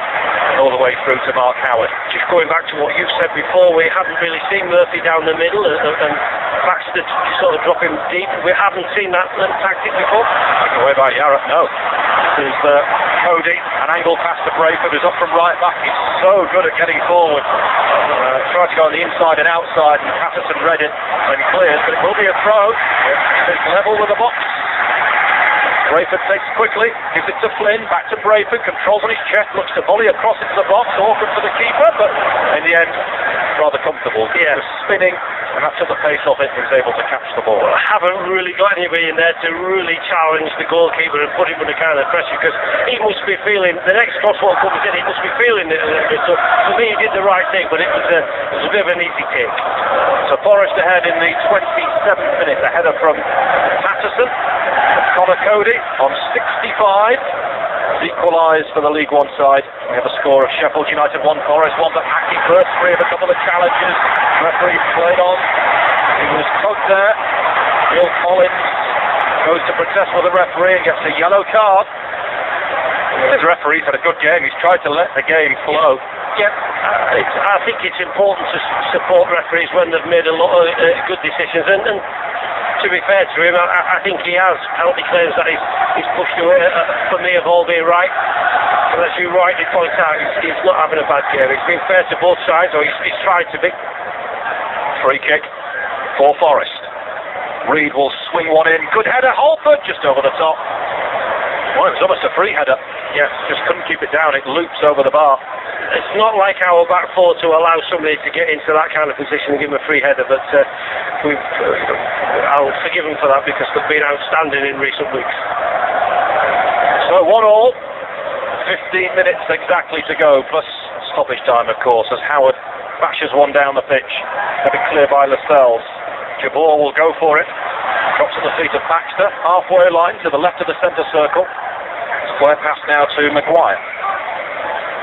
all the way through to Mark Howard. Just going back to what you said before, we haven't really seen Murphy down the middle and Baxter sort of drop him deep. We haven't seen that tactic before. Taken away by Yara, no. This is Cody, an angle pass to Brayford, who's up from right back. He's so good at getting forward. Tried to go on the inside and outside, and Patterson read it and clears, but it will be a throw. It's level with the box. Brayford takes quickly, gives it to Flynn, back to Brayford, controls on his chest, looks to volley across into the box, awkward for the keeper, but in the end, rather comfortable. Yeah. He was spinning, and that took the pace off it, and was able to catch the ball. Well, I haven't really got anybody in there to really challenge the goalkeeper and put him under kind of pressure, because he must be feeling, the next crosswalk comes in, he must be feeling it a little bit. So for me, he did the right thing, but it was a bit of an easy take. So Forest ahead in the 27th minute, a header from Patterson. Connor Cody on 65. Equalised for the League One side. We have a score of Sheffield United 1, Forest 1, but Mackie burst free of a couple of challenges. Referee played on. He was tugged there. Neil Collins goes to protest with the referee and gets a yellow card. This referee's had a good game. He's tried to let the game flow. Yeah, I think it's important to support referees when they've made a lot of good decisions. And to be fair to him, I think he has penalty claims that he's pushed away for me have all been right. And as you rightly point out, he's not having a bad game. It's been fair to both sides, or he's tried to be. Free kick for Forest. Reid will swing one in. Good header, Holford just over the top. Well, it was almost a free header. Yeah, just couldn't keep it down. It loops over the bar. It's not like our back four to allow somebody to get into that kind of position and give him a free header, but I'll forgive him for that because they've been outstanding in recent weeks. So 1-1, 15 minutes exactly to go, plus stoppage time, of course, as Howard bashes one down the pitch. Had it clear by Lascelles. Jabor will go for it. Drops at the feet of Baxter, halfway line to the left of the centre circle. Square pass now to Maguire.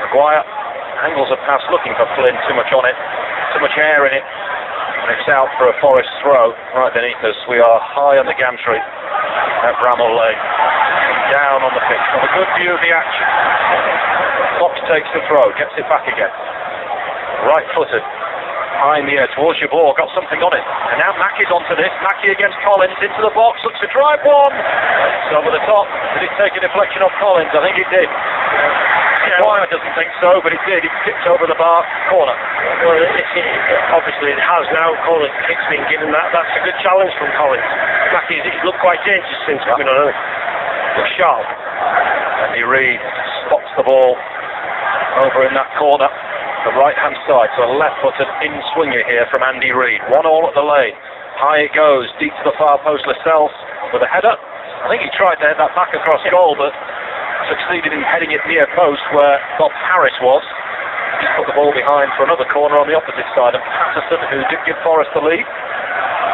Maguire angles a pass looking for Flynn, too much on it, too much air in it, and it's out for a Forest throw right beneath us. We are high on the gantry at Bramall Lane, down on the pitch. Got a good view of the action. Fox takes the throw, gets it back again, right footed, high in the air towards Jabor, got something on it, and now Mackie's onto this. Mackie against Collins, into the box, looks to drive one. It's over the top. Did it take a deflection off Collins? I think it did. Maguire doesn't think so, but it did. It tipped over the bar corner. Well, obviously it has now. Collins kick's been given that. That's a good challenge from Collins. Mackie's looked quite dangerous since coming on. Looks sharp. Andy Reid spots the ball over in that corner, the right-hand side. So a left-footed in-swinger here from Andy Reid. 1-1 at the Lane. High it goes, deep to the far post. Lascelles with a header. I think he tried to head that back across goal, but succeeded in heading it near post where Bob Harris was. Just put the ball behind for another corner on the opposite side, and Patterson, who did give Forrest the lead,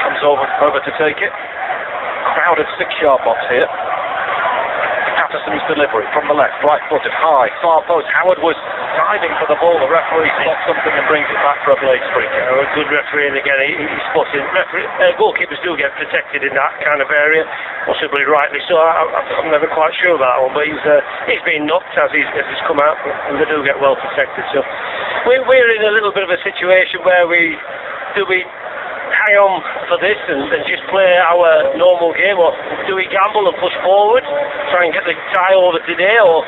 comes over to take it. Crowded 6-yard box here. Patterson's delivery from the left, right-footed, high, far post. Howard was diving for the ball. The referee spots something and brings it back for a Blades free kick. A good referee, and again, he's spotting. Goalkeepers do get protected in that kind of area, possibly rightly so. I'm never quite sure about that one, but he's been knocked as he's come out, and they do get well protected. So we're in a little bit of a situation where we hang on for this and just play our normal game, or do we gamble and push forward, try and get the tie over today, or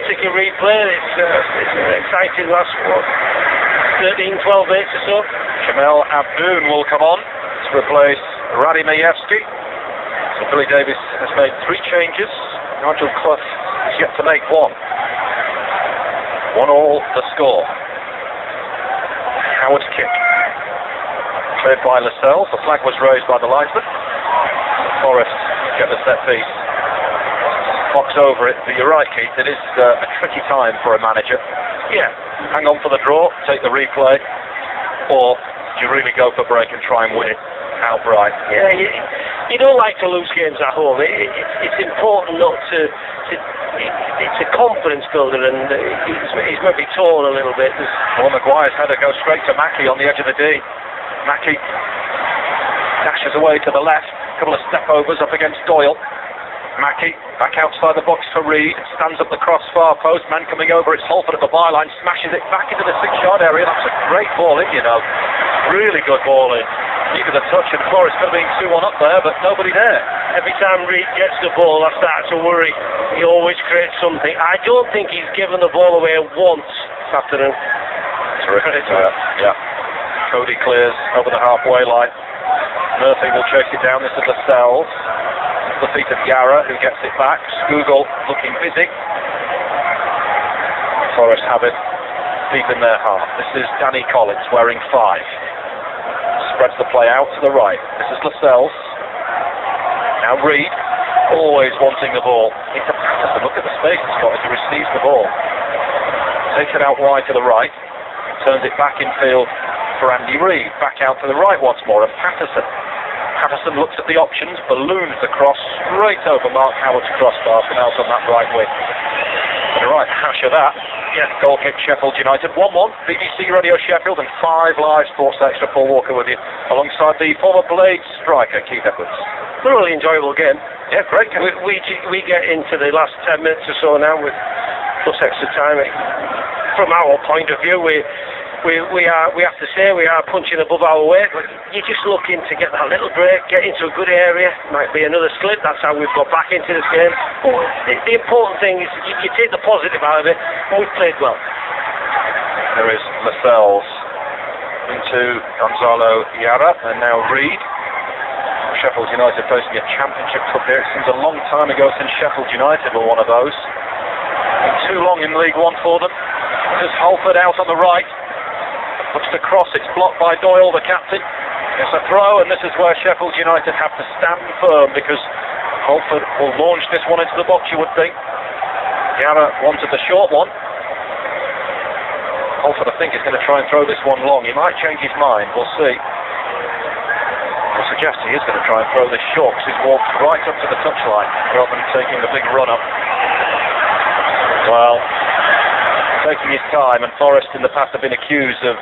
take a replay? It's an exciting last 13-12 minutes or so. Jamel Abdoun will come on to replace Radimejewski. So Billy Davies has made 3 changes. Nigel Clough is yet to make 1. 1-1 the score. Howard's kick. Cleared by Lascelles. The flag was raised by the linesman. Forrest get the set piece. Box over it, but you're right, Keith, it is a tricky time for a manager. Yeah, hang on for the draw, take the replay, or do you really go for break and try and win it outright? Yeah, you don't like to lose games at home. It's important not to it's a confidence builder, and he's maybe torn a little bit. Well, Maguire's header goes straight to Mackie on the edge of the D. Mackie dashes away to the left, a couple of step overs up against Doyle. Mackie back outside the box for Reed, stands up the cross far post, man coming over, it's Holford at the byline, smashes it back into the 6-yard area. That's a great ball in, you know. Really good ball in. Needed a touch, and Forrest could have been 2-1 up there, but nobody there. Every time Reed gets the ball, I start to worry. He always creates something. I don't think he's given the ball away once this afternoon. Terrific. Yeah. Cody clears over the halfway line. Murphy will chase it down. This is Lascelles. The feet of Yara, who gets it back. Scoogle looking busy. Forrest have it deep in their heart. This is Danny Collins wearing 5. Spreads the play out to the right. This is Lascelles. Now Reed, always wanting the ball. Into Patterson. Look at the space he's got as he receives the ball. Takes it out wide to the right. Turns it back in field for Andy Reed. Back out to the right once more, and Patterson looks at the options, balloons across straight over Mark Howard's crossbar from out on that right wing. And a right hash of that. Yeah, goal kick Sheffield United. 1-1, BBC Radio Sheffield, and 5 live Sports Extra. Paul Walker with you, alongside the former Blades striker Keith Edwards. Thoroughly enjoyable game. Yeah, great game. We get into the last 10 minutes or so now with plus extra time. From our point of view, we have to say we are punching above our weight, but you're just looking to get that little break, get into a good area. Might be another slip. That's how we've got back into this game. But the important thing is you take the positive out of it, and we've played well. There is Lascelles into Gonzalo Yara, and now Reed. Sheffield United facing a championship club here. It seems a long time ago since Sheffield United were one of those. Been too long in League One for them. There's Holford out on the right. Looks to cross, it's blocked by Doyle, the captain. It's a throw, and this is where Sheffield United have to stand firm, because Holford will launch this one into the box, you would think. Yara wanted the short one. Holford, I think, is going to try and throw this one long. He might change his mind, we'll see. I'll suggest he is going to try and throw this short, because he's walked right up to the touchline rather than taking the big run up. Well, taking his time, and Forrest in the past have been accused of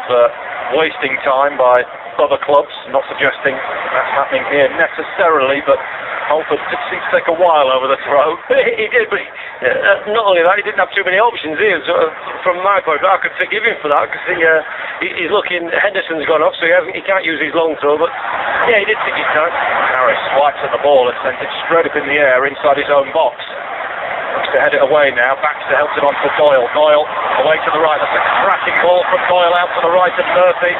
wasting time by other clubs. Not suggesting that's happening here necessarily, but Holford did seem to take a while over the throw. He did, but not only that, he didn't have too many options here. So from my point of view, I could forgive him for that, because he's looking. Henderson's gone off, so he can't use his long throw. But yeah, he did take his time. Harris swipes at the ball and sends it straight up in the air inside his own box. Looks to head it away now. Baxter helps it on for Doyle. Doyle away to the right. That's a cracking ball from Doyle out to the right of Murphy.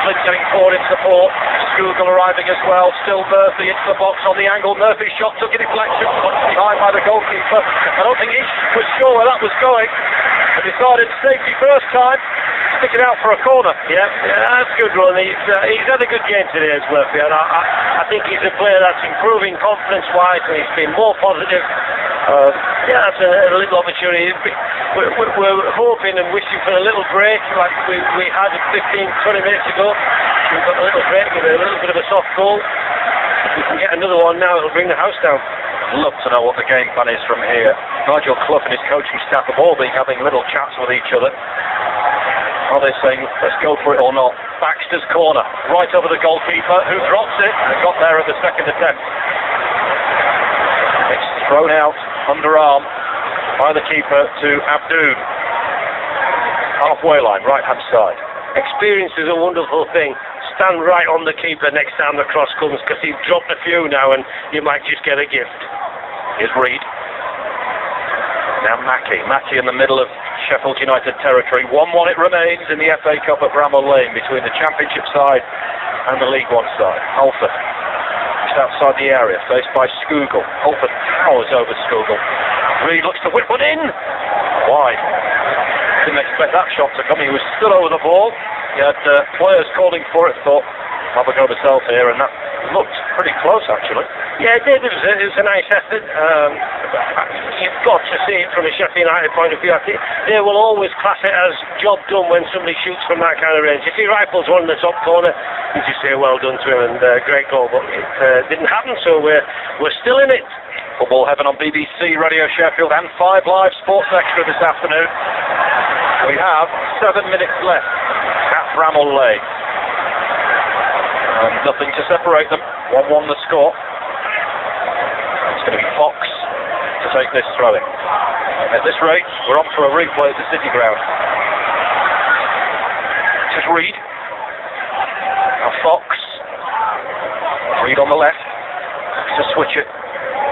Flint getting forward in support. Scoogle arriving as well. Still Murphy into the box on the angle. Murphy's shot took a deflection. Put behind by the goalkeeper. I don't think he was sure where that was going. He decided safety first time. Stick it out for a corner. Yeah, that's a good run. He's had a good game today as Murphy, and I think he's a player that's improving confidence-wise, and he's been more positive. Yeah, that's a little opportunity. We're hoping and wishing for a little break, like we had 15-20 minutes ago. We've got a little break with a little bit of a soft goal. If we can get another one now, it'll bring the house down. Love to know what the game plan is from here. Nigel Clough and his coaching staff have all been having little chats with each other. Are they saying, let's go for it or not? Baxter's corner, right over the goalkeeper, who drops it and got there at the second attempt. It's thrown out, underarm, by the keeper to Abdoun. Halfway line, right-hand side. Experience is a wonderful thing. Stand right on the keeper next time the cross comes, because he's dropped a few now and you might just get a gift. Here's Reed. Now Mackie in the middle of Sheffield United territory. 1-1 it remains in the FA Cup at Bramall Lane between the Championship side and the League One side. Holford just outside the area, faced by Skugel. Holford powers over Skugel. Reed looks to whip one in. Wide. Didn't expect that shot to come. He was still over the ball. He had players calling for it. Thought, have a go myself here, and that looked pretty close actually. Yeah, it did. It was a nice effort. You've got to see it from a Sheffield United point of view. I think they will always class it as job done when somebody shoots from that kind of range. If he rifles one in the top corner, you just say well done to him and great goal. But it didn't happen, so we're still in it. Football Heaven on BBC Radio Sheffield and 5 Live Sports Extra this afternoon. We have 7 minutes left at Bramall Lane. And nothing to separate them. 1-1 the score. It's going to be Fox to take this throw-in. At this rate, we're on for a replay at the City Ground. This is Reed. Now Fox. Reed on the left. To switch it.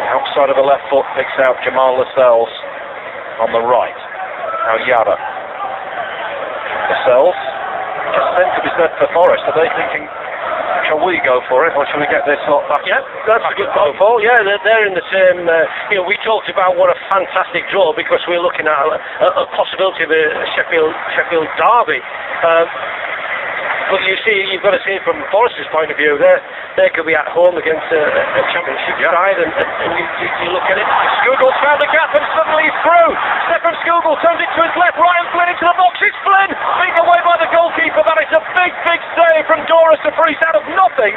Outside of the left foot, picks out Jamal Lascelles on the right. Now Yara. Lascelles. Just sent to be said for Forest. Are they thinking, shall we go for it, or shall we get this lot back? Yeah, that's a good call, Paul. Yeah, they're in the same. We talked about what a fantastic draw because we're looking at a possibility of a Sheffield derby. But you see, you've got to see it from Forest's point of view. They could be at home against a championship side, and you look at it. Skugel's found the gap and suddenly he's through. Stefan Skugel turns it to his left. Ryan Flynn into the box. It's Flynn beaten away by the goalkeeper. That is a big save from Doris de Vries out of nothing.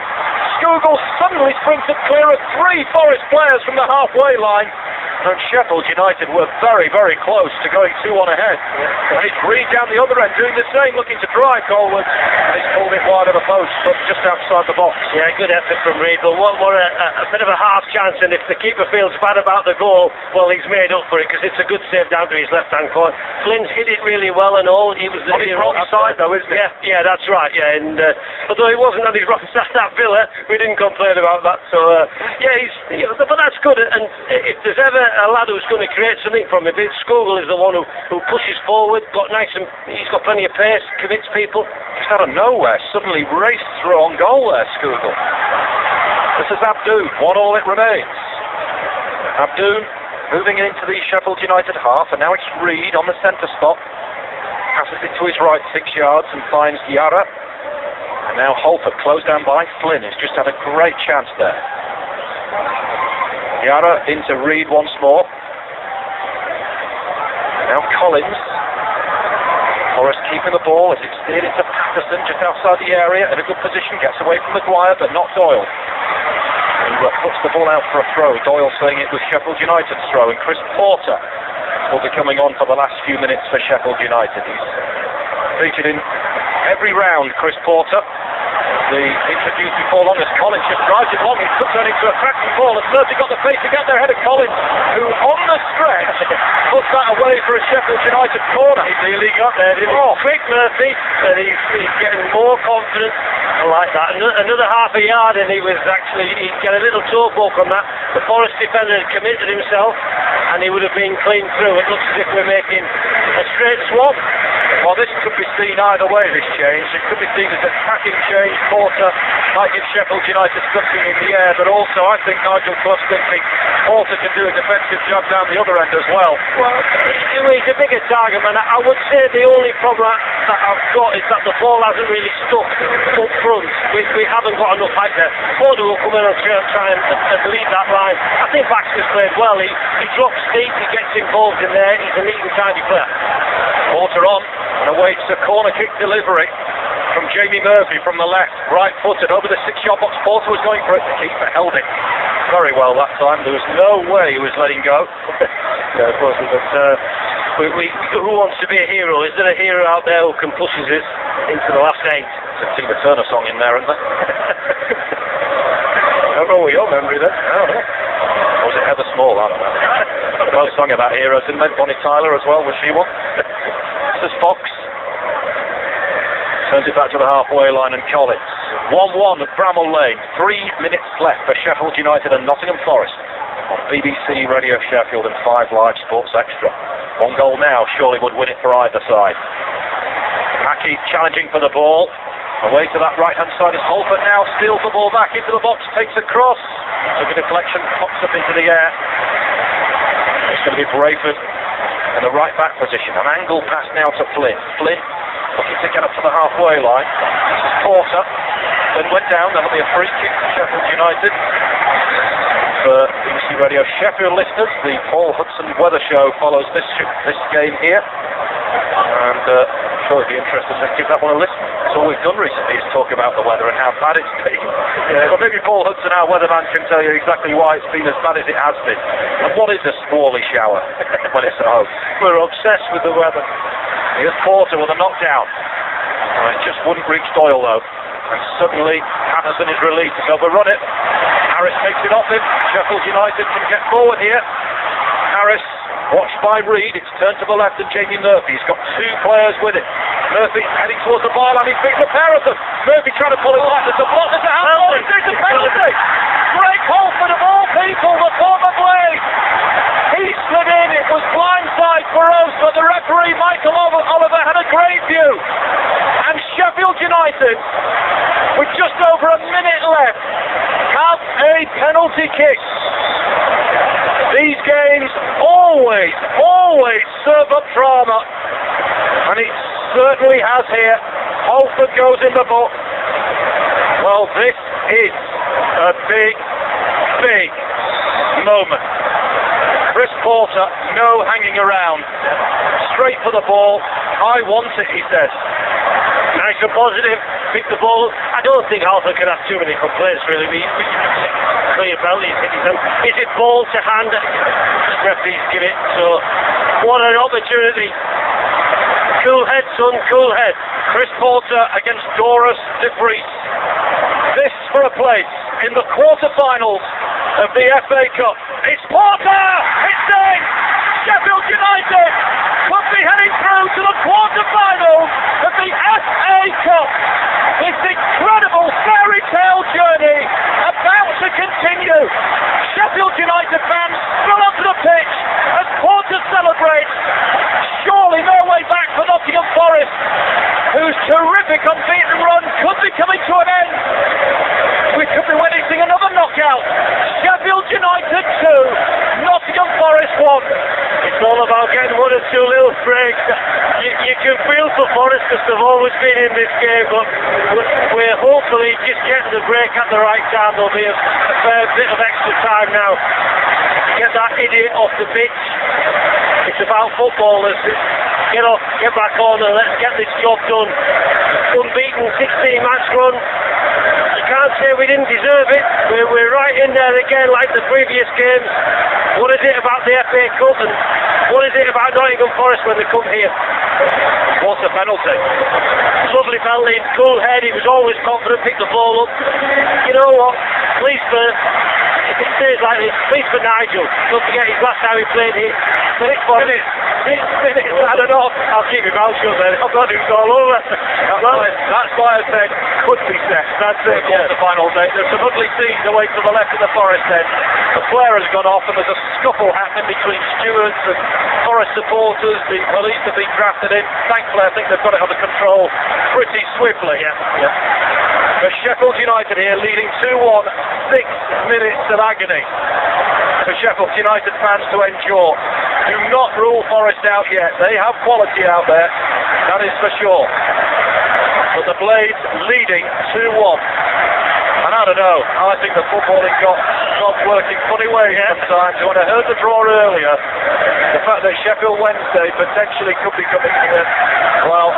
Skugel suddenly sprinted clear of 3 Forest players from the halfway line. And Sheffield United were very, very close to going 2-1 ahead. And it's Reed down the other end doing the same, looking to drive Colwood. And he's pulled it wide of the post, but just outside the box. Yeah, good effort from Reed, but what a bit of a half chance, and if the keeper feels bad about the goal, well, he's made up for it, because it's a good save down to his left-hand corner. Flynn's hit it really well and all. He was on his wrong side, though, isn't it? Yeah, that's right, yeah, and although he wasn't on his wrong side at Villa, we didn't complain about that, so, but that's good, and if there's ever a lad who's going to create something from him, Skugel is the one who pushes forward, he's got plenty of pace, commits people. Just out of nowhere, suddenly raced through on goal there, Skugel. This is Abdoun, 1-1 it remains. Abdoun moving into the Sheffield United half, and now it's Reed on the centre spot. Passes it to his right 6 yards and finds Yara. And now Holford closed down by Flynn, who's just had a great chance there. Yara into Reed once more. Now Collins. Forrest keeping the ball as it's steered into Patterson just outside the area in a good position, gets away from Maguire but not Doyle. Who puts the ball out for a throw. Doyle saying it was Sheffield United's throw, and Chris Porter will be coming on for the last few minutes for Sheffield United. He's featured in every round, Chris Porter. The introduced before long as Collins just drives it long. It could turn into a cracking ball. Has Murphy got the pace to get there ahead of Collins, who on the stretch puts that away for a Sheffield United corner. He nearly got there, didn't he? Quick Murphy, and he's getting more confident. I like that. Another half a yard, and he'd get a little toe poke on that. The Forest defender had committed himself, and he would have been clean through. It looks as if we're making a straight swap. Well, this could be seen either way, this change. It could be seen as a tracking change. Porter might give Sheffield United something in the air, but also I think Nigel Clough's thinking Porter can do a defensive job down the other end as well. Well, he's a bigger target, man. I would say the only problem that I've got is that the ball hasn't really stuck up front. We haven't got enough height there. Porter will come in and try and lead that line. I think Baxter's played well. He drops deep, he gets involved in there. He's a neat and tidy player. Porter on and awaits a corner kick delivery from Jamie Murphy from the left, right-footed over the 6-yard box. Porter was going for it, the keeper held it very well that time. There was no way he was letting go. Yeah, of course, but who wants to be a hero? Is there a hero out there who can push us into the last 8? There's a Tina Turner song in there, isn't there? I don't know what your memory then. I don't know. Or was it Heather Small? I don't know. Both sung about heroes, didn't they? Bonnie Tyler as well, was she one? This is Fox. Turns it back to the halfway line, and Collins. 1-1 at Bramall Lane. 3 minutes left for Sheffield United and Nottingham Forest on BBC Radio Sheffield and 5 Live Sports Extra. 1 goal now surely would win it for either side. Mackie challenging for the ball. Away to that right-hand side is Holford now, steals the ball back into the box, takes a cross, took a deflection, pops up into the air. It's going to be Brayford in the right-back position. An angle pass now to Flynn. Flynn looking to get up to the halfway line. This is Porter. Flynn went down, that'll be a free kick for Sheffield United. For BBC Radio Sheffield listeners, the Paul Hudson Weather Show follows this game here. And I'm sure it'd be interesting to give that one a listen. That's all we've done recently is talk about the weather and how bad it's been. But maybe Paul Hudson, our weatherman, can tell you exactly why it's been as bad as it has been. And what is a squally shower when it's at home? We're obsessed with the weather. Here's Porter with a knockdown. It just wouldn't reach Doyle though. And suddenly Patterson is released to overrun it. Harris takes it off him. Sheffield United can get forward here. Harris, watched by Reed, it's turned to the left and Jamie Murphy. He's got two players with it. Murphy heading towards the byline, he beats a pair of them. Murphy trying to pull it back, there's a block, there's a handball, there's a penalty. Greg Holford of all people, the former Blade. He slid in, it was blindside for us, but the referee Michael Oliver had a great view. And Sheffield United, with just over a minute left, have a penalty kick. These games always serve up drama, and it certainly has here. Holford goes in the book. Well, this is a big moment. Chris Porter, no hanging around. Straight for the ball. I want it, he says. Nice and positive, pick the ball up. I don't think Holford can have too many complaints really. Clear penalty, is it ball to hand? Referees give it, so what an opportunity. Cool head, son, cool head. Chris Porter against Doris de Vries. This for a place in the quarter-finals of the FA Cup. It's Porter! It's in! Sheffield United could be heading through to the quarter-finals of the FA Cup. This incredible fairy tale journey about to continue. Sheffield United fans spill onto the pitch as Porter celebrates. Surely no way back for Nottingham Forest, whose terrific unbeaten run could be coming to an end. We could be witnessing another knockout. Sheffield United 2, Nottingham Forest 1. It's all about getting one or two little breaks. You can feel for Forest because they've always been in this game, but we're hopefully just getting the break at the right time. There'll be a fair bit of extra time now. Get that idiot off the pitch. It's about footballers. Get off, get back on, and let's get this job done. Unbeaten 16-match run. You can't say we didn't deserve it. We're right in there again like the previous games. What is it about the FA Cup and what is it about Nottingham Forest when they come here? What's the penalty? Lovely penalty, cool head, he was always confident, picked the ball up. You know what? Please for, if it stays like this, please for Nigel. Don't forget his last time he played here. 6 minutes. 6 minutes, I don't know. I'll keep my mouth shut then. I've got it all over. That's why I said could be set. That's it, the final day. There's some ugly scenes away to the left of the Forest end. The flare has gone off and there's a scuffle happening between stewards and Forest supporters. The police have been drafted in. Thankfully, I think they've got it under control pretty swiftly. Yeah. For Sheffield United here, leading 2-1, 6 minutes of agony for Sheffield United fans to endure. Do not rule Forest out yet. They have quality out there, that is for sure. But the Blades leading 2-1. And I don't know, I think the footballing got working funny ways sometimes. When I heard the draw earlier, the fact that Sheffield Wednesday potentially could be coming here, well,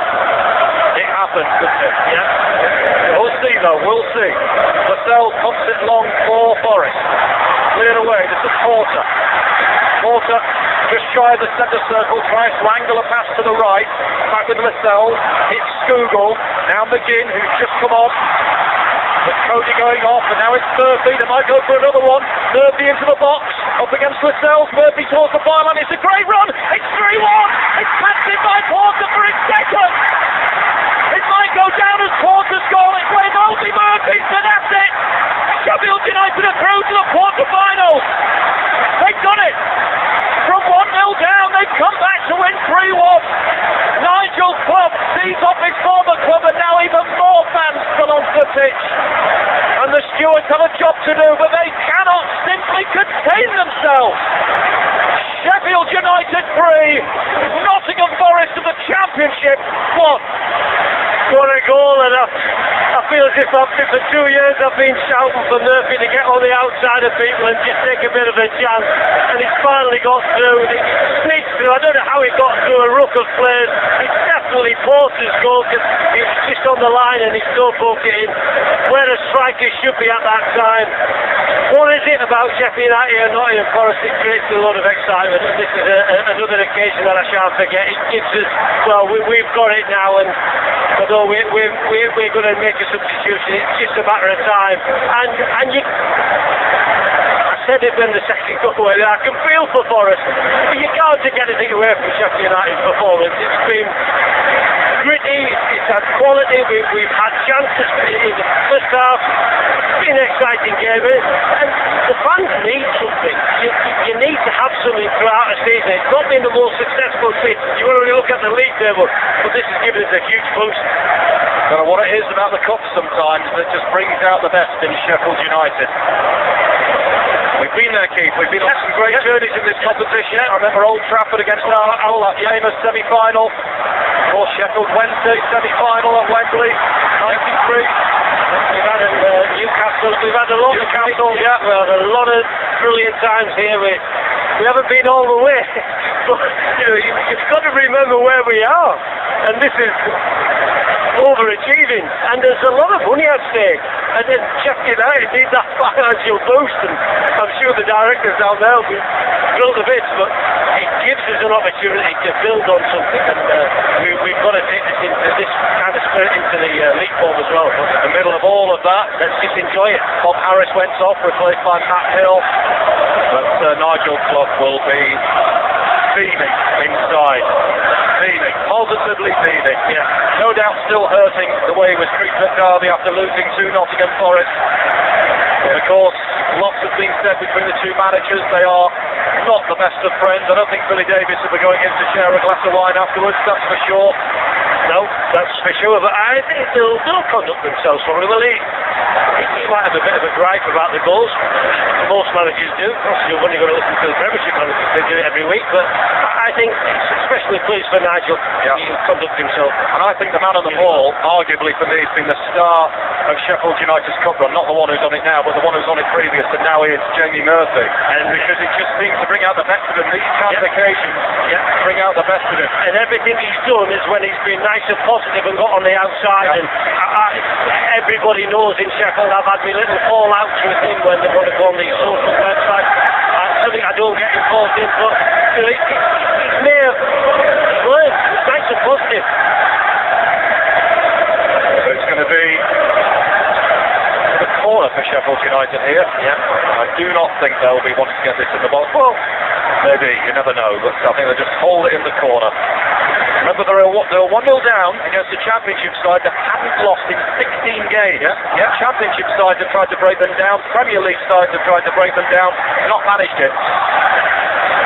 it happened, couldn't it? Yeah. We'll see though, we'll see. Lascelles pumps it long for Forest. Cleared away, this is Porter. Porter just shy of the centre circle, tries to angle a pass to the right. Back with Lascelles, hits Scoogle. Now McGinn, who's just come on. But Cody going off, and now it's Murphy. They might go for another one. Murphy into the box, up against Lascelles. Murphy towards the byline. It's a great run. It's 3-1. It's passed in by Porter for his second. It might go down as Porter's goal. It's way Murphy, but that's it. Sheffield United are through to the quarter-finals. They've done it. From 1-0 down, they've come back to win 3-1. Nigel Clubb sees off his former club, and now even more fans if for 2 years I've been shouting for Murphy to get on the outside of people and just take a bit of a chance, and he's finally got through. He sneaked through. I don't know how he got through a ruck of players. It's definitely Porter's goal because he was just on the line and he still poked it in where a striker should be at that time. What is it about Sheffield United and Nottingham Forest that creates a lot of excitement? And this is another occasion that I shan't forget. It gives us, well, we've got it now, and although we're going to make a substitution, it's just a matter of time. And you, I said it when the second got away, I can feel for Forest, but you can't take anything away from Sheffield United's performance. It's been gritty, it's had quality, we've had chances in the first half. It's been an exciting game, and the fans need something. You need to have something throughout a season. It's not been the most successful season. You want to look at the league table, but this has given us a huge boost. I don't know what it is about the cup sometimes that just brings out the best in Sheffield United. We've been there, Keith. We've been on some great journeys in this competition. I remember Old Trafford against Arsenal, that famous semi-final. Of course, Sheffield Wednesday semi-final at Wembley, 93. We've had Newcastle. We've had a lot of Newcastle. Yeah, we've had a lot of brilliant times here. We haven't been all the way, but you've got to remember where we are, and this is overachieving, and there's a lot of money at stake, and then Sheffield United need that financial boost, and I'm sure the directors down there will be thrilled a bit, but it gives us an opportunity to build on something, and we've got to take this kind of spirit into the league form as well. In the middle of all of that, let's just enjoy it. Bob Harris went off, replaced by Matt Hill, but Nigel Clough will be beaming inside. Beaming, positively beaming. Yeah. No doubt still hurting the way he was treated at Derby after losing to Nottingham Forest. And of course, lots has been said between the two managers. They are not the best of friends. I don't think Billy Davies will be going in to share a glass of wine afterwards, that's for sure. No, that's for sure, but I think they'll conduct themselves probably. Well, he might have a bit of a gripe about the goals. Most managers do. You're only going to listen to the Premiership managers, they do it every week, but I think it's especially pleased for Nigel. Yeah. He'll conduct himself. And I think the man on the ball, arguably for me, has been the star of Sheffield United's cup run. Not the one who's on it now, but the one who's on it previous, and now is Jamie Murphy. And because it just seems to bring out the best of him. These kind of occasions bring out the best of him. And everything he's done is when he's been nice and positive and got on the outside. And everybody knows in Sheffield I've had my little fallouts with him when they want to go on these social websites. Something I don't get involved in, but it may have learned. It's nice and positive. So it's going to be the corner for Sheffield United here. Yeah. I do not think they'll be wanting to get this in the box. Well, maybe, you never know, but I think they'll just hold it in the corner. Remember, they were 1-0 down against the Championship side that hadn't lost in 16 games. Yeah. Championship sides have tried to break them down. Premier League sides have tried to break them down. Not managed it.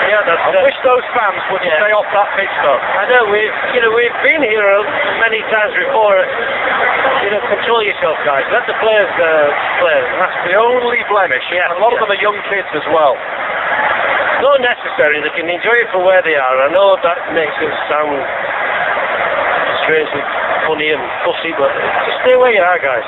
Yeah, I wish those fans would stay off that pitch, though. I know we've been here many times before. Control yourself, guys. Let the players play. That's the only blemish. Yeah. And a lot of them are young kids as well. Not necessary. They can enjoy it for where they are. I know that makes it sound strangely funny and fussy, but just stay where you are, guys.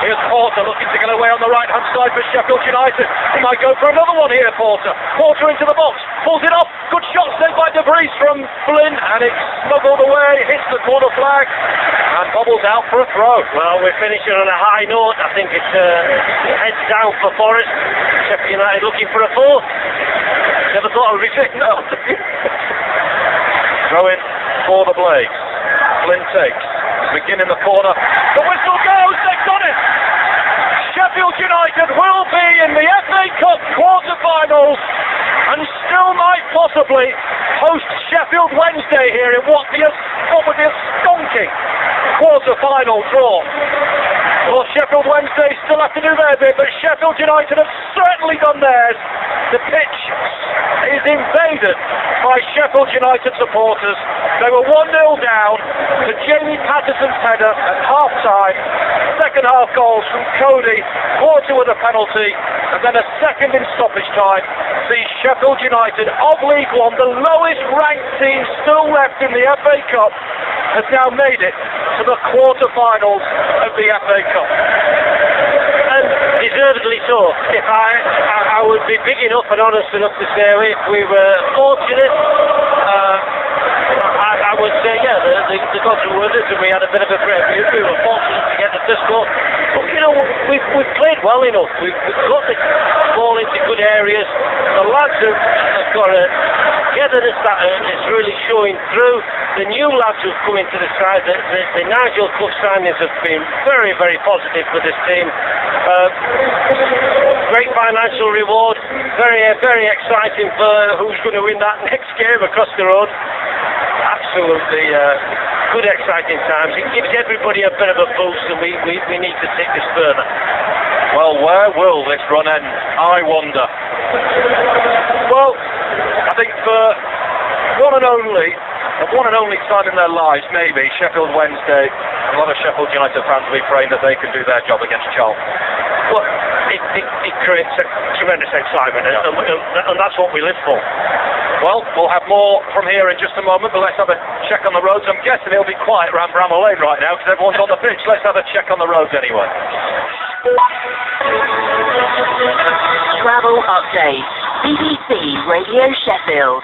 Here's Porter looking to get away on the right-hand side for Sheffield United. He might go for another one here, Porter. Porter into the box, pulls it off. Good shot saved by Debris from Flynn, and it's smuggled away, hits the corner flag, and bobbles out for a throw. Well, we're finishing on a high note. I think it's heads down for Forest. Sheffield United looking for a fourth. Never thought I would be saying no. Throw in for the Blades. Flynn takes. Begin in the corner. The whistle goes. They've done it. Sheffield United will be in the FA Cup quarter-finals and still might possibly host Sheffield Wednesday here in what would be a stonking quarter-final draw. Well, Sheffield Wednesday still have to do their bit, but Sheffield United have certainly done theirs. The pitch is invaded by Sheffield United supporters. They were 1-0 down to Jamie Patterson's header at half-time. Second half goals from Cody, Porter with a penalty, and then a second in stoppage time sees Sheffield United of League One, the lowest ranked team still left in the FA Cup, has now made it to the quarter-finals of the FA Cup. And deservedly so. If I would be big enough and honest enough to say if we were fortunate, I would say, yeah, the gods were with us and we had a bit of a break. We were fortunate to get the first goal. But, you know, we've played well enough. We've got the ball into good areas. The lads have got a togetherness that is really showing through. The new lads who've come into the side, the Nigel Clough signings have been very, very positive for this team. Great financial reward. Very, very exciting for who's going to win that next game across the road. Absolutely good, exciting times. It gives everybody a bit of a boost, and we need to take this further. Well, where will this run end? I wonder. Well, I think for one and only time in their lives, maybe, Sheffield Wednesday, a lot of Sheffield United fans will be praying that they can do their job against Charlton. Well, it creates a tremendous excitement, and that's what we live for. Well, we'll have more from here in just a moment, but let's have a check on the roads. I'm guessing it'll be quiet around Bramall Lane right now because everyone's on the pitch. Let's have a check on the roads anyway. Travel update. BBC Radio Sheffield.